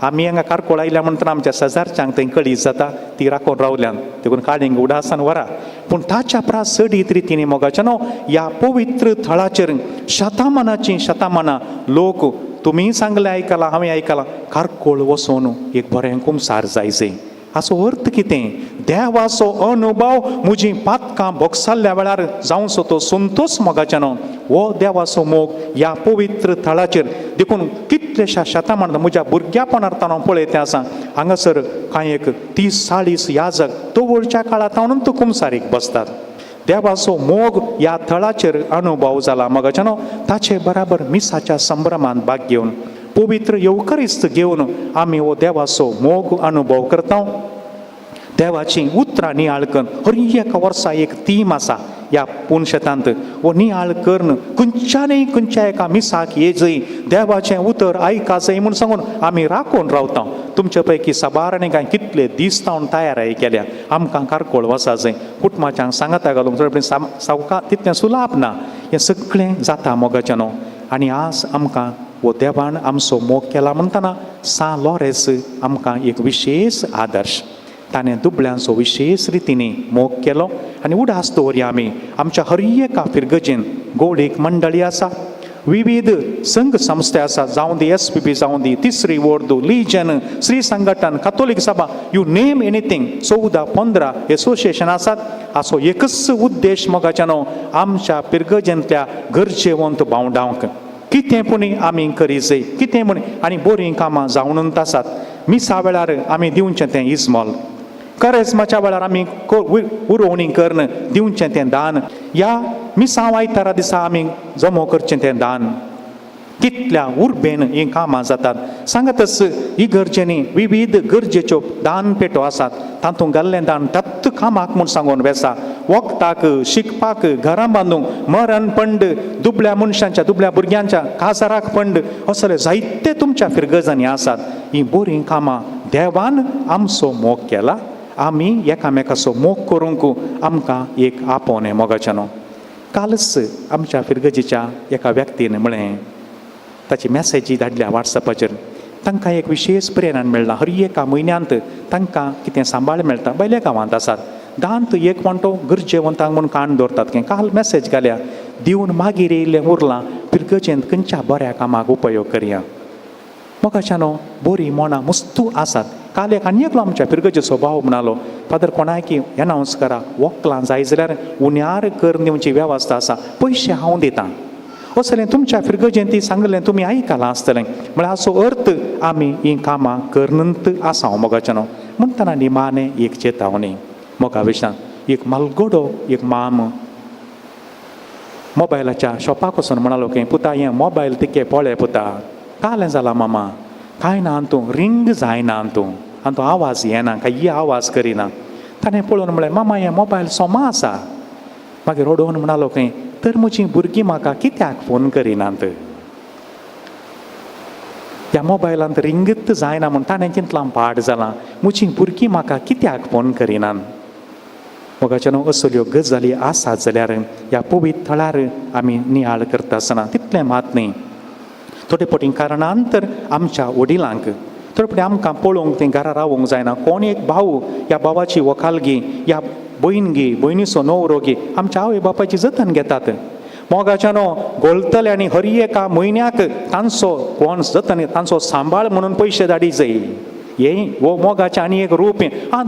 आमी हांगा कारकोळ आयल्या म्हणटना आमच्या शेजारच्यांक थंय कळीत जाता ती राखून रावल्यान देखून काळींग उडासान व्हरा. पूण ताच्या प्रास चडीत रितीनी मोगाच्यानो ह्या पवित्र थळाचेर शतमानाचीं शतमानां लोक तुमी सांगलें आयकलां हांवें आयकलां कारकोळ वचून एक बरें कुमसार जायचें. हाचो अर्थ कितें? देवाचो अनुभव म्हजीं पातकां भोगसाल्ल्या वेळार जावचो तो संतोश मोगाच्यानो हो देवाचो मोग ह्या पवित्र थळाचेर देखून कितलेशा शतमान म्हज्या भुरग्यापणांत हांव पळयतें आसा. हांगासर कांय एक 30-40 याजक दवळच्या काळांत तूं कुमसारीक बसतात. देवाचो मोग ह्या थळाचेर अनुभव जाला मोगाच्यानो. ताचे बराबर मिसाच्या संभ्रमांत भाग घेवन पवित्र येवकरिस्त घेवन आमी हो देवाचो मोग अनुभव करता. देवाची उतरां नियाळ करून हर एका वर्सा एक थीम आसा ह्या पुणशेतांत. हो नियाळ करून खंयच्या एका मिसाक येजय देवाचें उतर आयका जाय म्हूण सांगून आमी राखून रावता. तुमचे पैकी साबारांनी कांय कितले दीस जावन तयाराय केल्या आमकां कारकोळ वचा जाय. कुटुंबाच्यांक सांगाता घालूंक सावका तितलें सुलाभ ना. हें सगळें जाता मोगाच्यानो. आनी आज आमकां हो देवान आमचो मोग केला म्हणटना सा लॉरेस आमकां एक विशेष आदर्श. ताणें दुबळ्यांचो विशेष रितीनी मोग केलो आनी उडास दवरया आमी आमच्या हर एका फिरगजेन गोडीक मंडळी आसा, विविध संघ संस्थे आसा, जावं दी SPB जावं दी तिसरी वर्दू लिजन श्री संघटन कातोलीक सभा यू नेम एनीथींग 14-15 एसोसिएशन आसात. हाचो एकच उद्देश मोगाच्यानो आमच्या पिरगजेंतल्या गरजेवंत भावंडांक कितें पुणी आमी करी जाय कितें म्हण आनी बरीं कामां जावनूच आसात. मिसा वेळार आमी दिवचें तें इस्मॉल, करेस्माच्या वेळार आमी उरोवणी करून दिवचें तें दान, या मिसांव आयतारा दिसा आमी जमो करचें तें दान, कितल्या उर्बेन ही कामां जातात सांगातच इगर्जेनी विविध गरजेच्यो दान पेटो आसात तातूंत घाल्लें दान तत्त कामाक म्हूण सांगून वेसा वखदाक शिकपाक घरां बांदूंक मरण पंड दुबळ्या मनशांच्या दुबळ्या भुरग्यांच्या काजाराक पंड असले जायते तुमच्या फिरगजांनी आसात ही बरीं कामां देवान आमचो मोग केला आमी एकामेकाचो मोग करूंक आमकां एक आपोवणें मोगाच्यानो कालच आमच्या फिरगजीच्या एका व्यक्तीन म्हळें ताची मॅसेजी धाडल्या वॉट्सॅपाचेर तांकां एक विशेश प्रेरण मेळ्ळा हर एका म्हयन्यांत तांकां कितें सांबाळ मेळटा भायल्या गांवांत आसात दांत एक वांटो गरजेवंतांक म्हूण काण दवरतात की काल मॅसेज घाल्या दिवन मागीर येयलें उरलां फिरगजेंत खंयच्या बऱ्या कामाक उपयोग करया मोगाच्यानो बरी मोना मुस्तू आसात काल एक आनी एकलो आमच्या फिरगजेचो भाव म्हणालो फादर कोणायकी एनावन्स करा वखलां जाय जाल्यार उण्यार कर दिवची वेवस्था आसा पयशे हांव दितां असलें तुमच्या फिरगजेंती सांगलें तुमी आयकलां आसतलें म्हळ्यार हाचो अर्थ आमी हीं कामां करनंत आसा मोगाच्यानो म्हणटना निमाणें एक चेतावणी मोगा विशयान एक मालगोडो एक माम मोबायलाच्या शॉपाक वचून म्हणालो की पुता हें मोबायल तिके पळय पुता कालें जाला मामा कांय ना तूं रिंग जायना तूं आनी तो आवाज येना काय आवाज करिना ताणें पळोवन म्हळें मामा हें मोबायल सोमा आसा मागीर रडोवन म्हणालो खंय तर म्हजीं भुरगीं म्हाका कित्याक फोन करिनात ह्या मोबायलांत रिंगत जायना म्हूण ताणें चिंतलां पाड जालां म्हजीं भुरगीं म्हाका कित्याक फोन करिनात मोगाच्यानो असल्यो गजाली आसात जाल्यार ह्या पवित्र थळार आमी नियाळ करता आसतना तितलें मात न्ही थोडे फावटी कारणांतर आमच्या वडिलांक थोडे फावटी आमकां पळोवंक थंय घरा रावूंक जायना कोण एक भाऊ ह्या भावाची व्हंकलगी ह्या भयण गी भयणीचो न्हवरो गी आमच्या आवय बापायची जतन घेतात मोगाच्यानो गोलतले आनी हर एका म्हयन्याक तांचो कोण जतन तांचो सांबाळ म्हणून पयशे धाडी जाय हे हो मोगाचें आनी एक रूप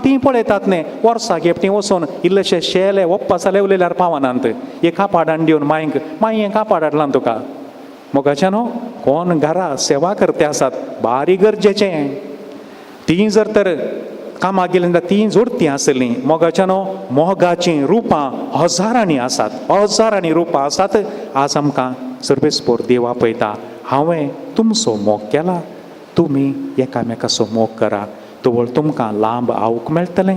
तीं पळयतात न्ही वर्साक हेपटी वचून इल्लेशे शेले वप्पासाले उलयल्यार पावनात एक कापाड हाडून दिवन मांयक मांय हें कापाड हाडलां तुका मोगाच्यानो कोण घरा सेवा करते आसात बारी गरजेचें तीं जर तर कामाक गेलीं जाल्यार तीं जोडतीं आसलीं मोगाच्यानो मोगाचीं रुपां हजारांनी रुपां आसात आज आमकां सर्वेस्पोर देव आपयता हांवें तुमचो मोग केला तुमी एकामेकाचो मोग करा तोवर तुमकां लांब आऊक मेळटलें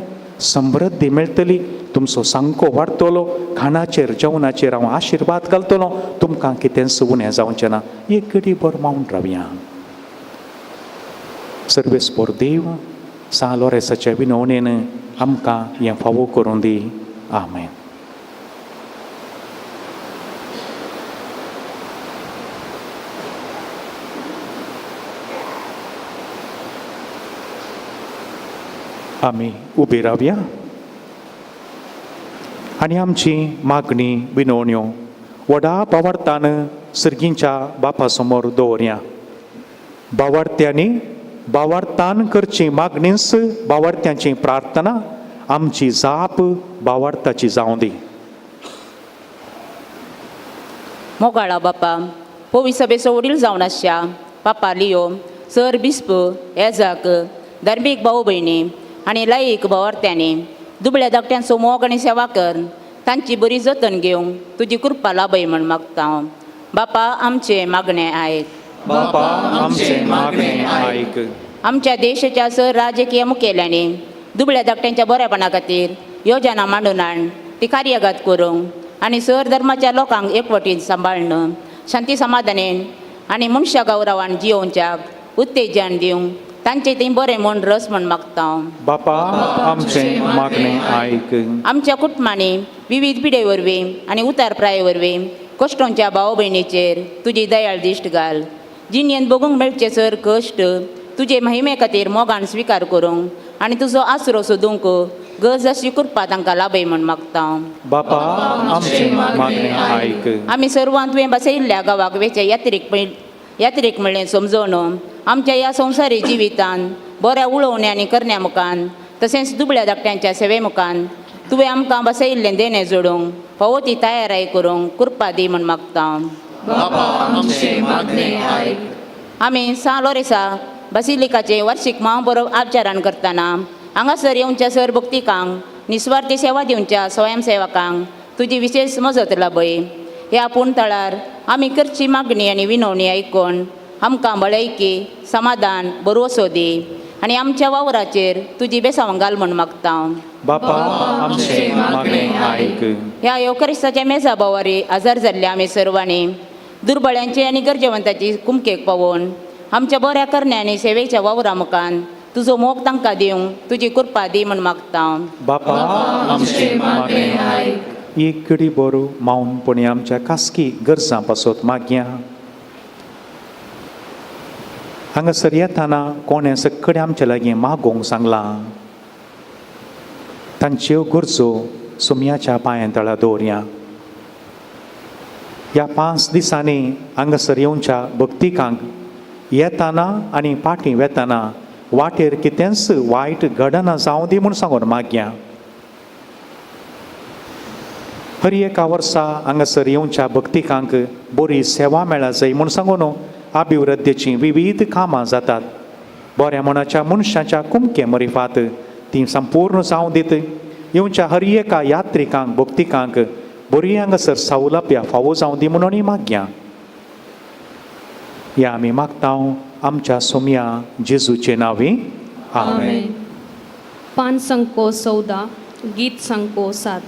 समृद्धी मेळटली तुमचो सांको वाडटलो खाणाचेर जेवणाचेर हांव आशिर्वाद घालतलो तुमकां कितेंच उणें जावचें ना एक घडी भर मावून रावया सर्वेस्पोर देव सालोरेसाच्या विनवणेन आमकां हें फावो करूं दी आमेन. आमी उबी रावया आनी आमची मागणी विनवण्यो व्हडा भावार्थान सर्गींच्या बापा समोर दवरया भावार्थ्यांनी भावार्थान करची मागणीस भावार्थ्यांची प्रार्थना आमची जाप भावार्थाची जावं दी. मोगाळा बापा पोवी सभेचो वडील जावन आसच्या बापा लियो सर बिस्प एजाक धार्मीक भाऊ भयणी आनी लायक भावार्थ्यांनी दुबळ्या धाकट्यांचो मोग आनी सेवा कर तांची बरी जतन घेवंक तुजी कृपा लाभय म्हण मागता बापा आमचे मागणें आयक. बापा आमचे मागणें आयक. आमच्या देशाच्या सर राजकीय मुखेल्यांनी दुबळ्या धाकट्यांच्या बऱ्यापणा खातीर योजना मांडून हाड ती कार्यगत करूंक आनी सर धर्माच्या लोकांक एकवटीन सांबाळन शांती समाधानेन आनी मनशा गौरवान जियोवच्याक उत्तेजन दिवंक तांचे थंय बरें म्हूण रस म्हण मागता बापा आमचे मागणें आयक. आमच्या कुटुंबांनी विविध पिढे वरवीं आनी उतार प्राये वरवीं कश्टांच्या भाव भयणीचेर तुजी दयाळ दिश्ट घाल जिणेंत बगूंक मेळचे सर कश्ट तुजे महिमे खातीर मोगान स्विकार करूंक आनी तुजो आसरो सोदूंक गरज अशी कृपा तांकां लाभय म्हण मागता बापा आमचे मागणें आयक. आमी सर्वांत तुवें बसयिल्ल्या गांवाक वेचे यात्रेक म्हणलें समजोवन आमच्या ह्या संवसारी जिवितांत बऱ्या उलोवण्यांनी करण्या मुखान तशेंच दुबळ्या धाकट्यांच्या सेवे मुखान तुवें आमकां बसयिल्लें देणें जोडूंक फावो ती तयाराय करूंक कृपा दी म्हण मागता बापा आमचे मागणें आयक. आमी सालोरेसा बसिलिकाचे वार्षिक महापरब आचरण करतना हांगासर येवच्या सर भक्तिकांक निस्वार्थी सेवा दिवच्या स्वयंसेवकांक तुजी विशेष मजत लाभय ह्या पूण तळार आमी करची मागणी आनी विनवणी आयकून आमकां भलायकी समाधान बरोसो दी आनी आमच्या वावराचेर तुजी बेसांव घाल म्हूण मागता. बापा आमचे मागणे आयक. ह्या येवकारिस्ताच्या मेजा बोवारी आजार जाल्ले आमी सर्वांनी दुर्बळ्यांचे आनी गरजेवंतांची कुमकेक पावोवन आमच्या बऱ्या करण्या आनी सेवेच्या वावरा मुखान तुजो मोग तांकां दिवंक तुजी कृपा दी म्हूण मागता. बापा आमचे मागणे आयक. एक घडी बरो मावनपणी आमच्या खासगी गरजां पासत मागया. हांगासर येताना कोणें सक्कडे आमचे लागीं मागोवंक सांगलां तांच्यो गरजो सुमयाच्या पांया तळा दवरया. ह्या 5 दिसांनी हांगासर येवच्या भक्तिकांक येताना आनी फाटीं वेताना वाटेर कितेंच वायट घडना जावं दी म्हूण सांगून मागया. हर एका वर्सा हांगासर येवच्या भक्तिकांक बरी सेवा मेळा जाय म्हूण सांगून अभिवृद्धीची विविध कामां जातात. बऱ्या मनाच्या मनशाच्या कुमके मरिफात ती संपूर्ण जावं दीत. येवच्या हर एका यात्रिकांक भक्तिकांक बरी हांगासर सवलप्या फावो जावं दी म्हणून मागया. या आमी मागता आमच्या सोम्या जेजूचे नांवी. आमेन. पान संको 14 गीत संको 7.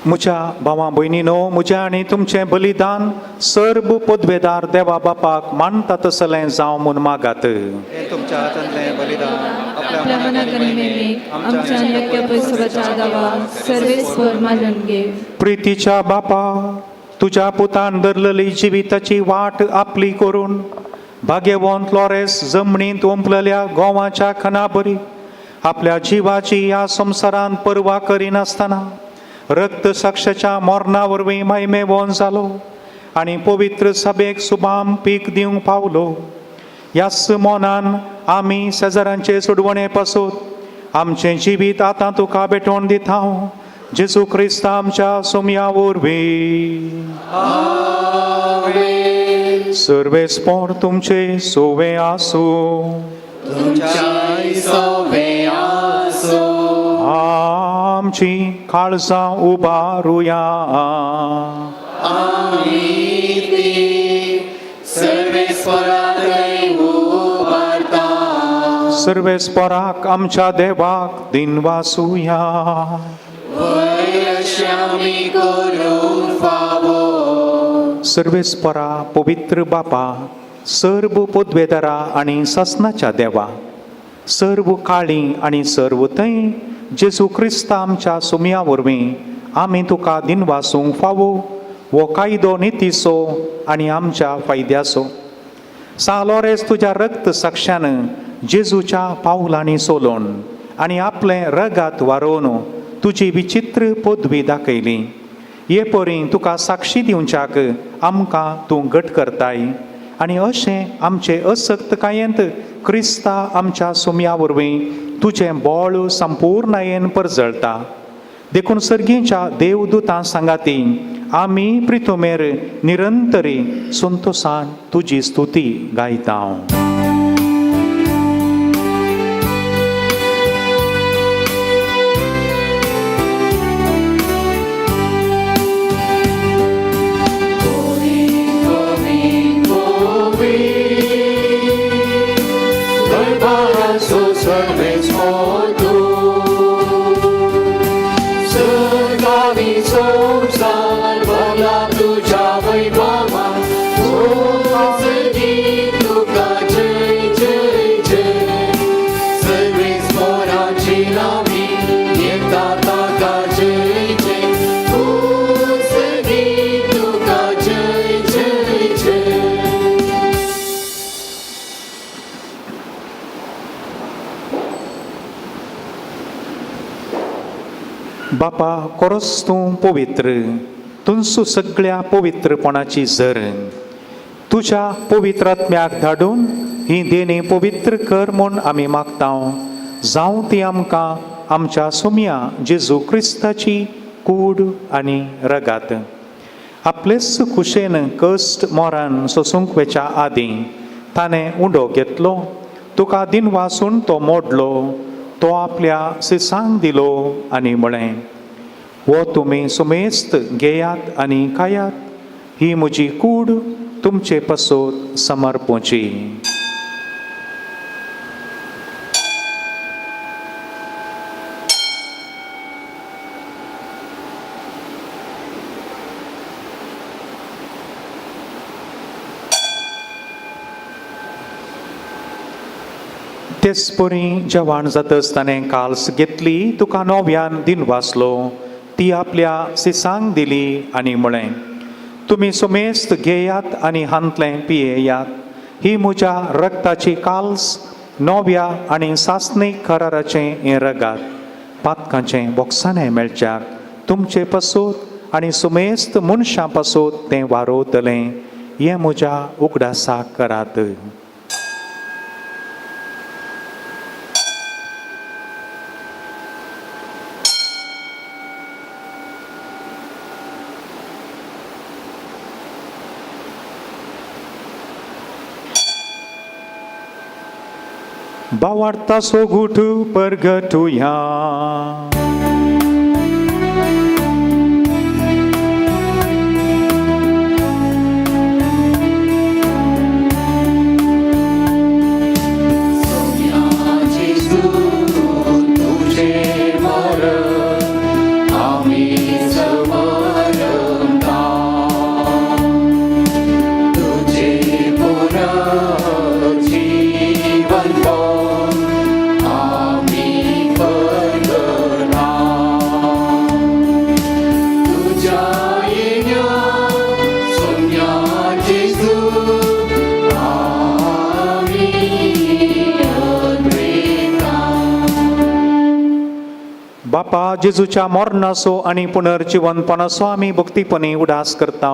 म्हज्या भावां भयणीनो, म्हजें आनी तुमचें बलिदान सर्व पदवेदार देवा बापाक मानता तसलें जावं म्हूण मागात. हे तुमच्या हातांतलें बलिदान आपल्या मनाक आनी मेमेक आमच्या योग्य पैसवाच्या दावा सर्वेस्वर मानून घे. प्रितीच्या बापा, तुज्या पुतान धरलेली जिविताची वाट आपली करून भाग्यवंत लॉरेस जमनींत ओंपलेल्या गोवाच्या खणाबरी आपल्या जिवाची ह्या संवसारांत पर्वा करिनासतना रक्त साक्षाच्या मरणा वरवीं महिमेवंत जालो आनी पवित्र सभेक सुबाम पीक दिवंक पावलो. ह्याच मोनान आमी शेजाऱ्यांचे सोडवणे पासून आमचें जिवीत आतां तुका भेटोवन दिता. जेजू क्रिस्त आमच्या सोम्या वरवीं. सर्वेस्पर तुमचे सोवे आसूं. आमची काळजां उबारुया. सर्वेस्पराक आमच्या देवाक दिन वासुया. सर्वेस्परा पवित्र बापा, सर्व पदवेदारा आनी ससनाच्या देवा, सर्व काळी आनी सर्व थंय जेजू क्रिस्त आमच्या सोम्या वरवीं आमी तुका दिन वासूंक फावो वो कायदो नितीचो आनी आमच्या फायद्याचो. सालोरेस तुज्या रक्त साक्षान जेजूच्या पावलांनी सोलोन आनी आपले रगात वारोवन तुजी विचित्र पदवी दाखयली. हे परी तुका साक्षी दिवच्याक आमकां तूं घट करताय आनी अशें आमचे असक्तकायेंत क्रिस्ता आमच्या सुमया वरवीं तुजें बोळ संपूर्णयेन परजळटा. देखून सर्गीच्या देवदूतां सांगाती आमी प्रितुमेर निरंतरी संतोशान तुजी स्तुती गायता. बापा कोरोस तूं पवित्र, तुमचो सगळ्या पवित्रपणाची झर तुज्या पवित्र आत्म्याक धाडून ही देणी पवित्र कर म्हूण आमी मागता. जावं ती आमकां आमच्या सुमया जेजू क्रिस्ताची कूड आनी रगात आपलेच खुशेन कश्ट मोरान सोसूंक वेच्या आदीं ताणें उंडो घेतलो. तुका दिन वासून तो मोडलो, तो आपल्या सिसांक दिलो आनी म्हळें वो तुमी सुमेस्त घेयात आनी खायात, ही म्हजी कूड तुमचे पासत समर्पूची. तेच परी जेवण जातच ताणें काल्स घेतली, तुका नव्यान दिन वाचलो, ती आपल्या सिसांक दिली आनी म्हळें तुमी सुमेस्त घेयात आनी हांतलें पियेयात, ही म्हज्या रक्ताची काल्स नव्या आनी सासणीक कराराचें हें रगात पातकांचें बोक्सांनी मेळच्याक तुमचे पासत आनी सुमेस्त मनशां पासत तें वारोतलें. हें म्हज्या उगडासाक करात. Bawarta sogutu pergetuya. बापा जेजूच्या मरणाचो आनी पुनर्जिवनपणाचो आमी भक्तीपणी उडास करता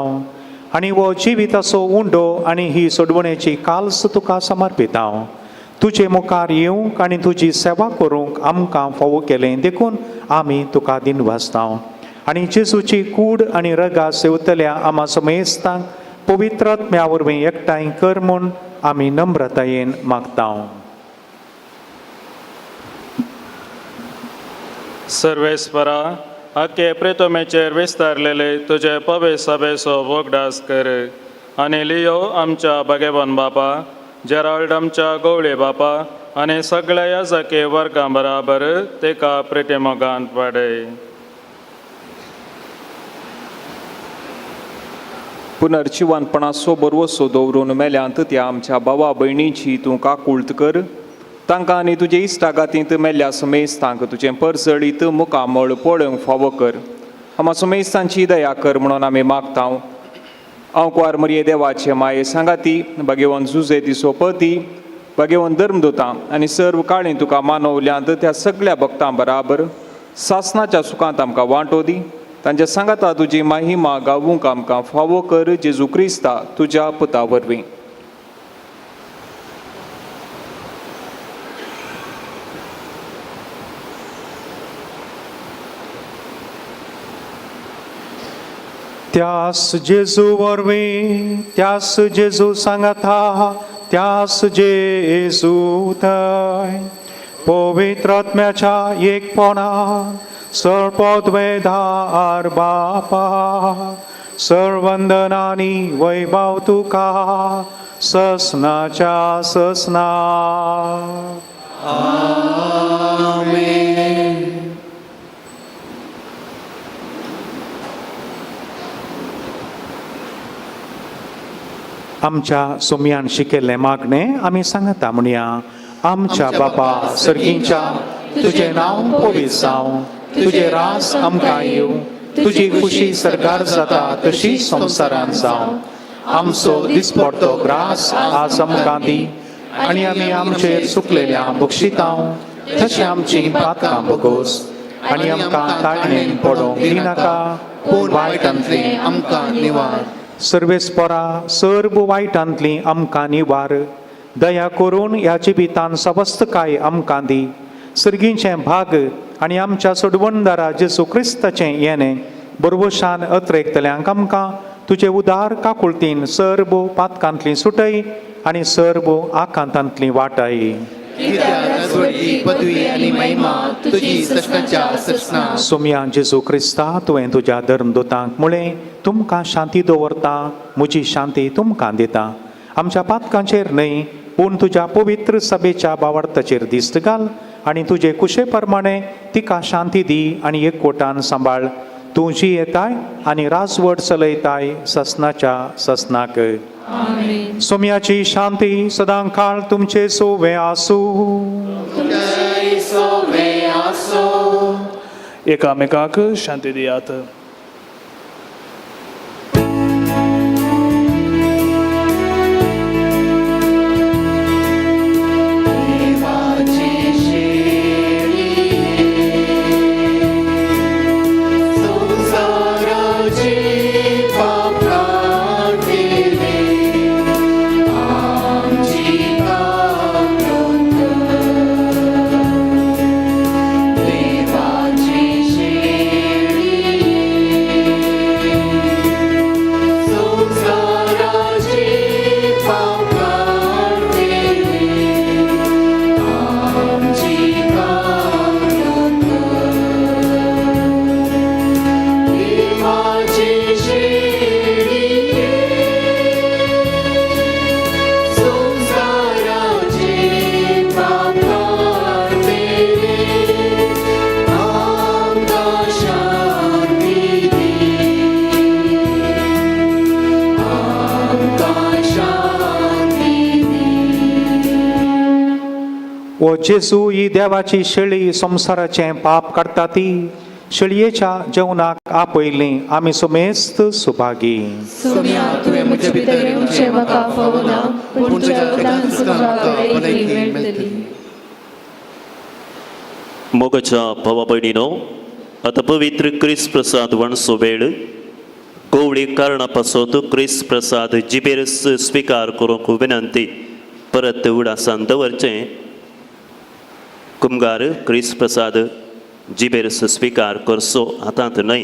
आनी वो जिविताचो उंडो आनी ही सोडवणेची काल्स तुका समर्पिता. तुजे मुखार येवंक आनी तुजी सेवा करूंक आमकां फावो केलें देखून आमी तुका दिन वाजता आनी जेजूची कूड आनी रगा सेवतल्या आमा समेस्तांक पवित्र आत्म्या वरवीं एकठांय कर म्हूण आमी नम्रतायेन मागता. सर्वेस्परा आख्खे प्रेतोमेचेर विस्तारलेले तुजे पवे सभेचो वगडास कर आनी लियो आमच्या भगेवन बापा, जेराल्ड आमच्या गवळे बापा आनी सगळ्या याजके वर्गां बराबर तेका प्रेतेमोगांत वाडय. पुनर्जिवनपणाचो बरवसो दवरून मेल्यांत त्या आमच्या भावा भयणीची तूं काकुळट कर. तांकां आनी तुजे इश्टागातींत मेल्ल्या समेस्तांक तुजें परजळीत मुखामळ पळोवंक फावो कर. आमा समेस्तांची दया कर म्हणून आमी मागता. हांव कुंवार मरये देवाचे माये सांगाती भगेवन जुजे दिसो पती भगेवन धर्मदूतां आनी सर्व काळी तुका मानवल्यांत त्या सगळ्या भक्तां बराबर सासणाच्या सुखांत आमकां वांटो दी. तांच्या सांगाता तुजी महिमा गावूंक आमकां फावो कर. जेजू क्रिस्ता तुज्या पुता वरवीं. त्यास जेजू वरवीं त्यास जेजू सांगाता त्यास जेजू थंय पवित्र आत्म्याच्या एकपणा सर्वोद्वेधार बापा सर्वंदनानी वैभव तुका ससनाच्या ससना. आमच्या सुमयान शिकेल्ले मागणें आमी सांगता म्हणया. आमच्या बापा सर्गींच्या तुजें नांव पवित्र जावं. तुजें रास आमकां येवं. तुजी खुशी सरकार जाता तशी संवसारांत जावं. आमचो दिसपडटो ग्रास आज आमकां दी आनी आमी आमचेर चुकलेल्यांक बक्षितांव तशें आमची पातकां बगोस आनी आमकां ताळणेन पडोवंक दिनाका पूण वायटांतलीं आमकां निवार. सर्वेस्परा सर्व वायटांतलीं आमकां निवार. दया करून ह्या जिवितांत सवस्तकाय आमकां दी. सर्गींचें भाग आनी आमच्या सोडवणदारा जेजू क्रिस्ताचें येणें बरोवशान अत्रेकतल्यांक आमकां तुजे उदार काकुळतीन सर्व पातकांतलीं सुटय आनी सर्व आकांतांतलीं वाटय. पदवी आनी महिमा तुजी ससनाच्या ससना. सोम्या जेजू क्रिस्ता तुवें तुज्या धर्मदूतांक म्हळें तुमकां शांती दवरता म्हजी शांती तुमकां दिता. आमच्या पातकांचेर न्हय पूण तुज्या पवित्र सभेच्या भावार्थाचेर दिश्ट घाल आनी तुजे कुशे प्रमाणे तिका शांती दी आनी एकवटान सांबाळ. तूं जी येताय आनी राजवट चलयताय ससनाच्या ससनाक. सोम्याची शांती सदां काळ तुमचे सोवे आसूं. एकामेकाक शांती दियात. ओ जेजू ही देवाची शेळी संवसाराचें पाप काडटा ती शेळयेच्या जेवणाक आपयलीं आमी सुमेस्त सुभागी. सोम्या तुवें म्हजे भितर येवचें म्हाका फावना पूण तुज्या उदकान सुद्दां म्हाका भलायकी मेळटली. मोगाच्या भावा भयणीनो, आता पवित्र क्रिस्त प्रसाद वणसो वेळ. गवळी कारणा पासत क्रिस्त प्रसाद जिबेर स्विकार करूंक विनंती. परत उडासान दवरचें. कुमगार क्रिस्त प्रसाद जिबेर स्विकार करचो हातांत न्हय.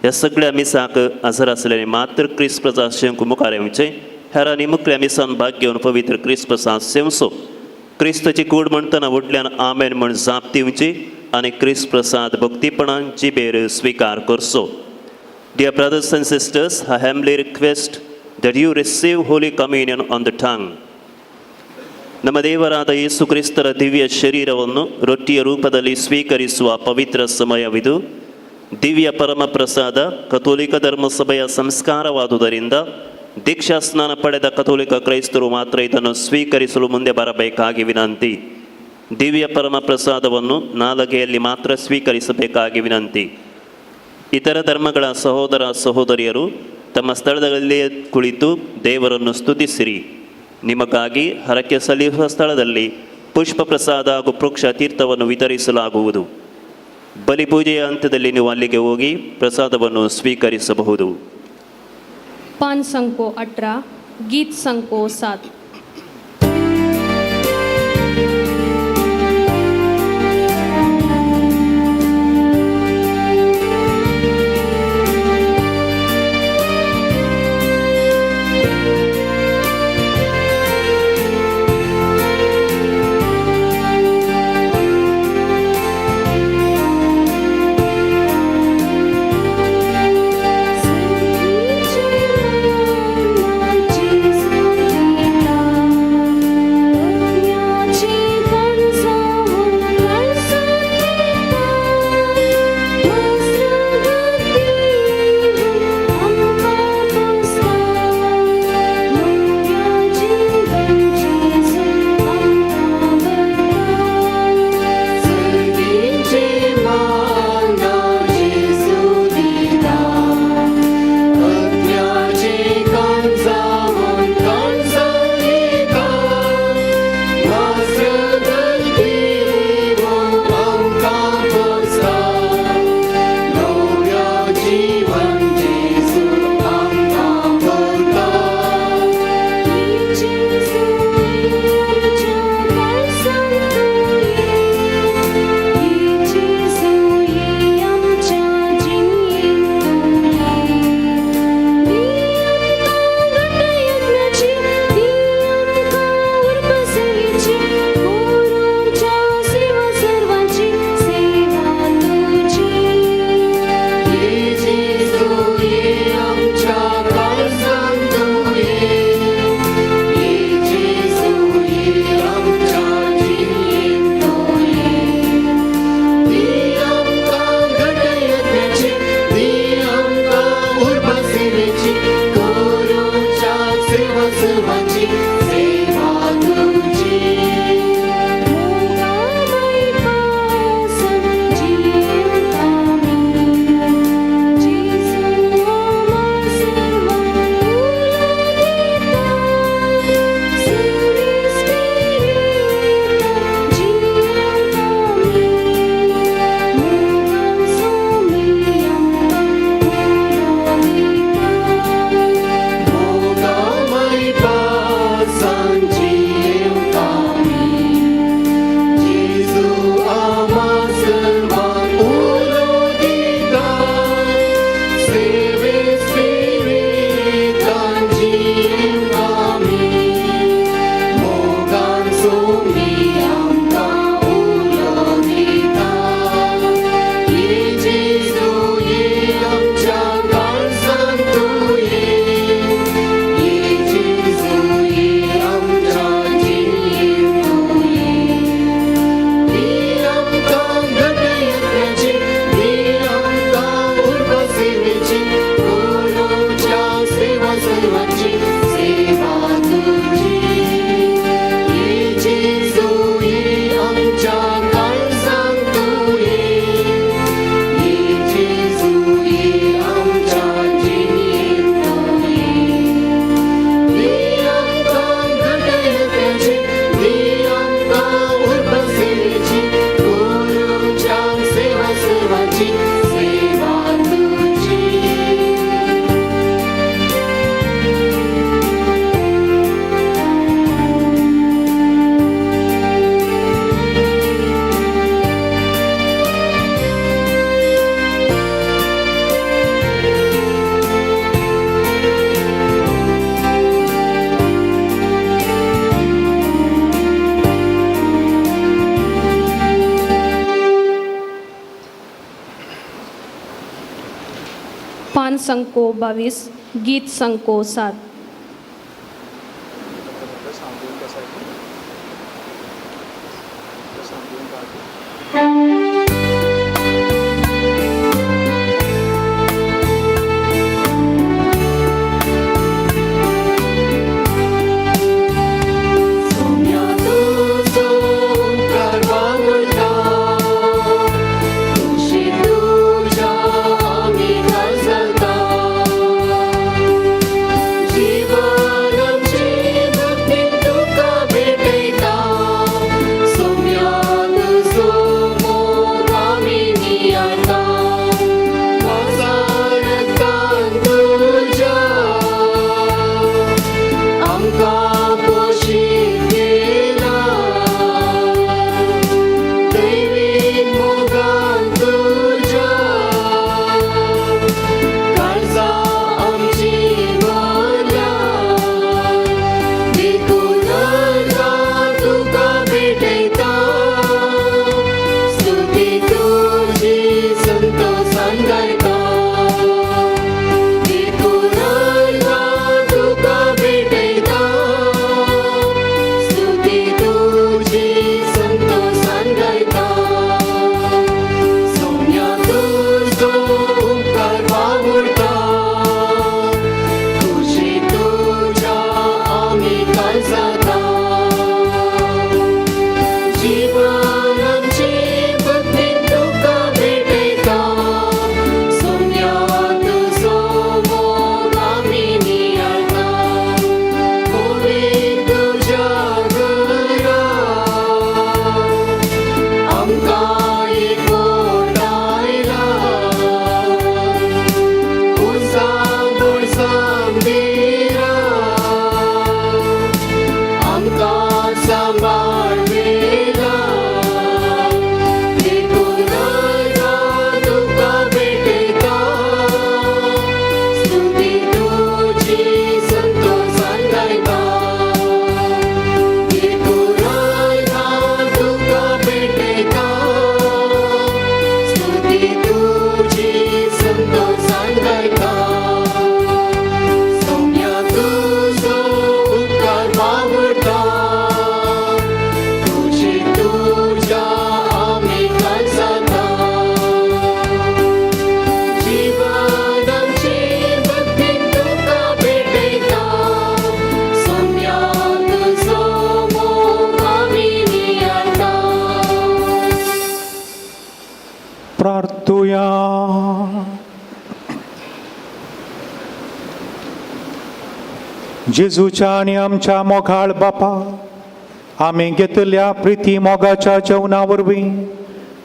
ह्या सगळ्या मिसाक हजर आसलेले मात्र क्रिस्त प्रसाद शेवंक मुखार येवचें. हेरांनी मुखल्या मिसान भाग घेवन पवित्र क्रिस्त प्रसाद सेवचो. क्रिस्ताची कूड म्हणटना वटल्यान आमेन म्हण जाप दिवची आनी क्रिस्त प्रसाद भक्तीपणान जिबेर स्विकार करचो. Dear brothers and sisters, I humbly request that you receive Holy Communion on the tongue. ನಮ್ಮ ದೇವರಾದ ಯೇಸು ಕ್ರಿಸ್ತರ ದಿವ್ಯ ಶರೀರವನ್ನು ರೊಟ್ಟಿಯ ರೂಪದಲ್ಲಿ ಸ್ವೀಕರಿಸುವ ಪವಿತ್ರ ಸಮಯವಿದು. ದಿವ್ಯ ಪರಮ ಪ್ರಸಾದ ಕಥೋಲಿಕ ಧರ್ಮಸಭೆಯ ಸಂಸ್ಕಾರವಾದುದರಿಂದ ದೀಕ್ಷಾ ಸ್ನಾನ ಪಡೆದ ಕಥೋಲಿಕ ಕ್ರೈಸ್ತರು ಮಾತ್ರ ಇದನ್ನು ಸ್ವೀಕರಿಸಲು ಮುಂದೆ ಬರಬೇಕಾಗಿ ವಿನಂತಿ. ದಿವ್ಯ ಪರಮ ಪ್ರಸಾದವನ್ನು ನಾಲಗೆಯಲ್ಲಿ ಮಾತ್ರ ಸ್ವೀಕರಿಸಬೇಕಾಗಿ ವಿನಂತಿ. ಇತರ ಧರ್ಮಗಳ ಸಹೋದರ ಸಹೋದರಿಯರು ತಮ್ಮ ಸ್ಥಳದಲ್ಲಿಯೇ ಕುಳಿತು ದೇವರನ್ನು ಸ್ತುತಿಸಿರಿ. ನಿಮಗಾಗಿ ಹರಕೆ ಸಲ್ಲಿಸುವ ಸ್ಥಳದಲ್ಲಿ ಪುಷ್ಪ ಪ್ರಸಾದ ಹಾಗೂ ಪ್ರೋಕ್ಷ ತೀರ್ಥವನ್ನು ವಿತರಿಸಲಾಗುವುದು. ಬಲಿಪೂಜೆಯ ಅಂತ್ಯದಲ್ಲಿ ನೀವು ಅಲ್ಲಿಗೆ ಹೋಗಿ ಪ್ರಸಾದವನ್ನು ಸ್ವೀಕರಿಸಬಹುದು. पान संको 18 गीत संको 7. पान संको 22 गीत संको 7. जी प्रार्थुया. जेजूच्या आणि आमच्या मोगाळ बापा, आम्ही घेतल्या प्रिती मोगाच्या जेवणा वरवीं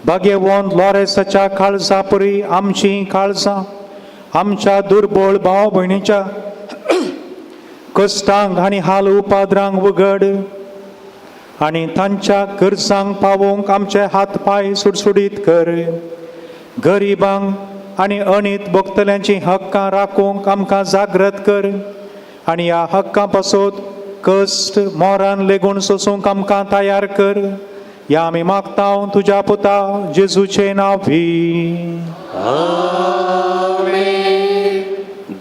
भाग्यवंत लॉरेसाच्या काळजा परी आमची काळजां आमच्या दुर्बळ भाव भयणीच्या कश्टांक आनी हाल उपाद्रांक वगड आनी तांच्या गरजांक पावोवंक आमचे हात पाय सुडसुडीत कर. गरिबांक आनी अणीत भोगतल्यांची हक्कां राखूंक आमकां जागृत कर आनी ह्या हक्कां पासत कश्ट मोरान लेगून सोसूंक आमकां तयार कर. या आमी मागता तुज्या पुता जेजूचे नांवी.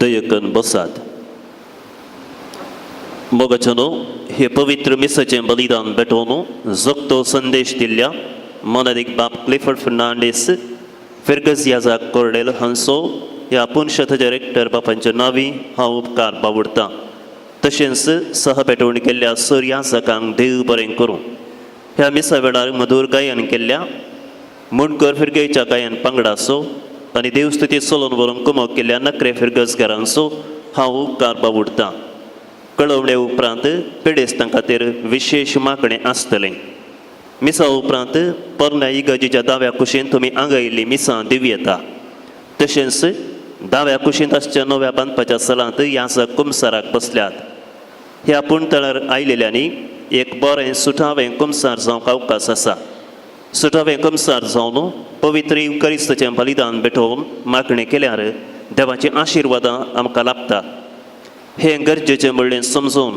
दयकन बसात. मोगाचनो हे पवित्र मिसाचें बलिदान भेटोवन जगतो संदेश दिल्ल्या मोनालीक बाब क्लिफर्ड फर्नांडीस, फिर्गस याजाक कोर्डेल हांचो ह्या पुनशत डायरेक्टर बापांच्या नांवी हांव उपकार बावडटां. तशेंच सहपेटवणी केल्ल्या सर याजाकांक देव बरें करूं. ह्या मिसा वेळार मधुर गायन केल्ल्या मुणकर फिरगेच्या गायन पंगडाचो आनी देवस्तुती चलोवन व्हरून कुमक केल्ल्या नखरे फिरगसकारांचो हांव उपकार बावडटां. कळवणे उपरांत पेडेस्तां खातीर विशेष मागणें आसतलें. मिसा उपरांत पोरण्या इगर्जेच्या दाव्या कुशीन तुमी आंगयल्लीं मिसां दिवं येता. तशेंच दाव्या कुशींत आसच्या नव्या बांदपाच्या सलांत याजक कुमसाराक बसल्यात. ह्या पुणतळार आयलेल्यांनी एक बरें सुटावें कुमसार जावंक अवकाश आसा. सुटावें कुमसार जावन पवित्र युकरिस्ताचें बलिदान भेटोवन मागणें केल्यार देवाची आशिर्वादां आमकां लाभता. हें गरजेचें म्हणलें समजून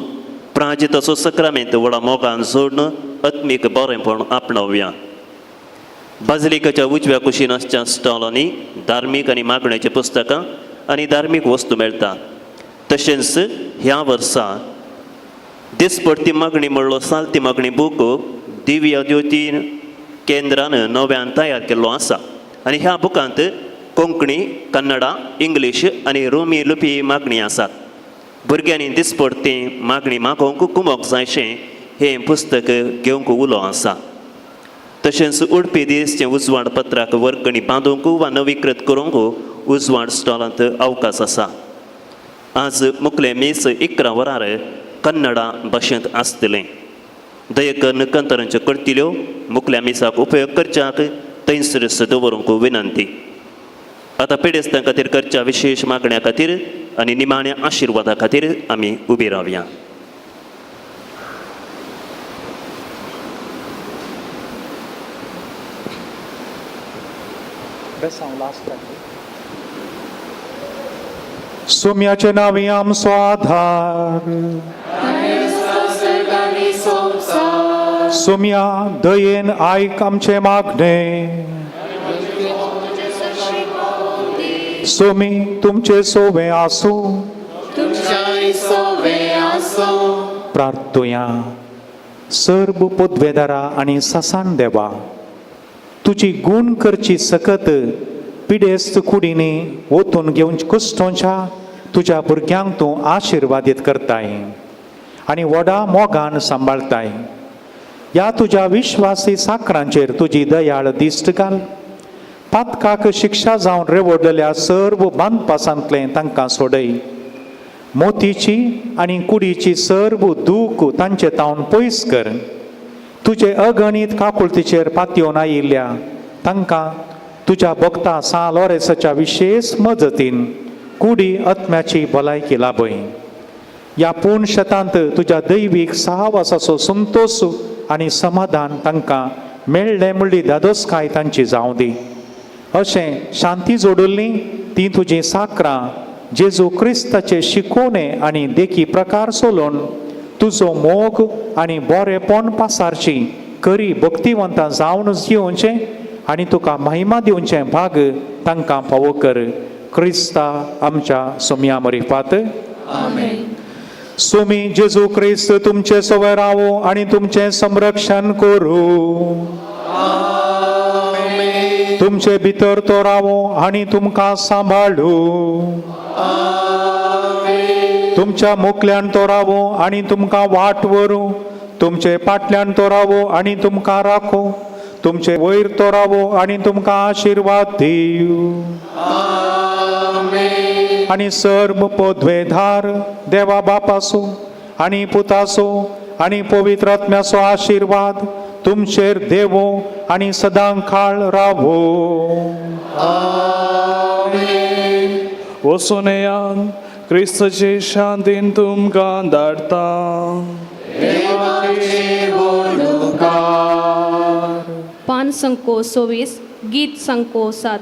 प्राजिताचो सक्रामेंत व्हडा मोगान जोडून आत्मीक बरेंपण आपणावया. बाजलिकाच्या उजव्या कुशीन आसच्या स्टॉलांनी धार्मीक आनी मागण्याचीं पुस्तकां आनी धार्मीक वस्तू मेळटा. तशेंच ह्या वर्सा दिसपडती मागणी म्हणलो सालती मागणी बूक दिव्य ज्योती केंद्रान नव्यान तयार केल्लो आसा आनी ह्या बुकांत कोंकणी, कन्नडा, इंग्लीश आनी रोमी लिपी मागणी आसात. भुरग्यांनी दिसपडती मागणी मागोवंक कुमोक जायशें हें पुस्तक घेवंक उलो आसा. तशेंच उडपी दिसचें उजवाड पत्राक वर्गणी बांदूंक वा नवीकृत करूंक उजवाड स्टॉलांत अवकाश आसा. आज मुखलें मीस 11 वरार कन्नडा भाशेंत आसतलें. दयेकन कंतरांच्यो करतिल्यो मुखल्या मिसाक उपयोग करच्याक थंयसर दवरूंक विनंती. आतां पेडेस्तां खातीर करच्या विशेष मागण्या खातीर आनी निमाण्या आशिर्वादा खातीर आमी उबी रावया. सोम्याचे नांवी आमचो आधार. सोम्या दयेन आयक आमचे मागणे. सोमी तुमचे सोवे आसूं. प्रार्थुया. सर्व पोदवेदारा आनी ससान देवा, तुजी गुण करची सकत पिडेस्त कुडींनी वतून घेवन कुस्टोच्या तुज्या भुरग्यांक तूं आशिर्वादीत करताय आनी व्हडा मोगान सांबाळताय. ह्या तुज्या विश्वासी साकरांचेर तुजी दयाळ दिश्ट घाल. पातकाक शिक्षा जावन रेवडलेल्या सर्व बांदपासांतलें तांकां सोडय. मोतीची आनी कुडीची सर्व दूख तांचे तावन पयस कर. तुजे अगणीत काकुळतीचेर पातयेवन आयिल्ल्या तांकां तुज्या भक्ता सा लॉरेसाच्या विशेष मजतीन कुडी आत्म्याची भलायकी लाभय. ह्या पूर्ण शेतांत तुज्या दैवीक सहवासाचो संतोष आनी समाधान तांकां मेळ्ळें म्हणली दादोसकाय तांची जावं दी. अशें शांती जोडुल्ली ती तुजी साकरां जेजू क्रिस्ताचे शिकोवणे आनी देखी प्रकार सोलोवन तुजो मोग आनी बरेपण पासारची करी भक्तिवंतां जावन जिवोवचें आनी तुका महिमा दिवचें भाग तांकां फावो कर. क्रिस्ता आमच्या सोम्या मरिफात. सोमी जेजू क्रिस्त तुमचे सवय रावो आनी तुमचें संरक्षण करूं. तुमचे भितर तो रावो आनी तुमकां सांबाळू. तुमच्या मुखल्यान तो रावो आनी तुमकां वाट व्हरूं. तुमचे फाटल्यान तो रावो आनी तुमकां राखो. तुमचे वयर तो रावो आनी तुमकां आशिर्वाद दिवं. आनी सर्व पोद्वेधार देवा बापाचो आनी पुताचो आनी पवित्र आत्म्याचो आशिर्वाद तुमचेर देवो आनी सदांकाळ रावो. वचून येयात, क्रिस्ताचे शांतीन तुमकां धाडटा. पान संको 26 गीत संको 7.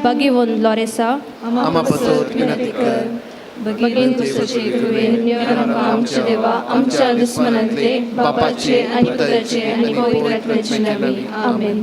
Bagewon Loresa, Ama pasot minatikar. बगीन तुझे कृपेने आमच्या देवा आमच्या दुश्मनांतले बापाचे आणि पुत्राचे आणि पवित्र आत्म्याचे नावे आमेन.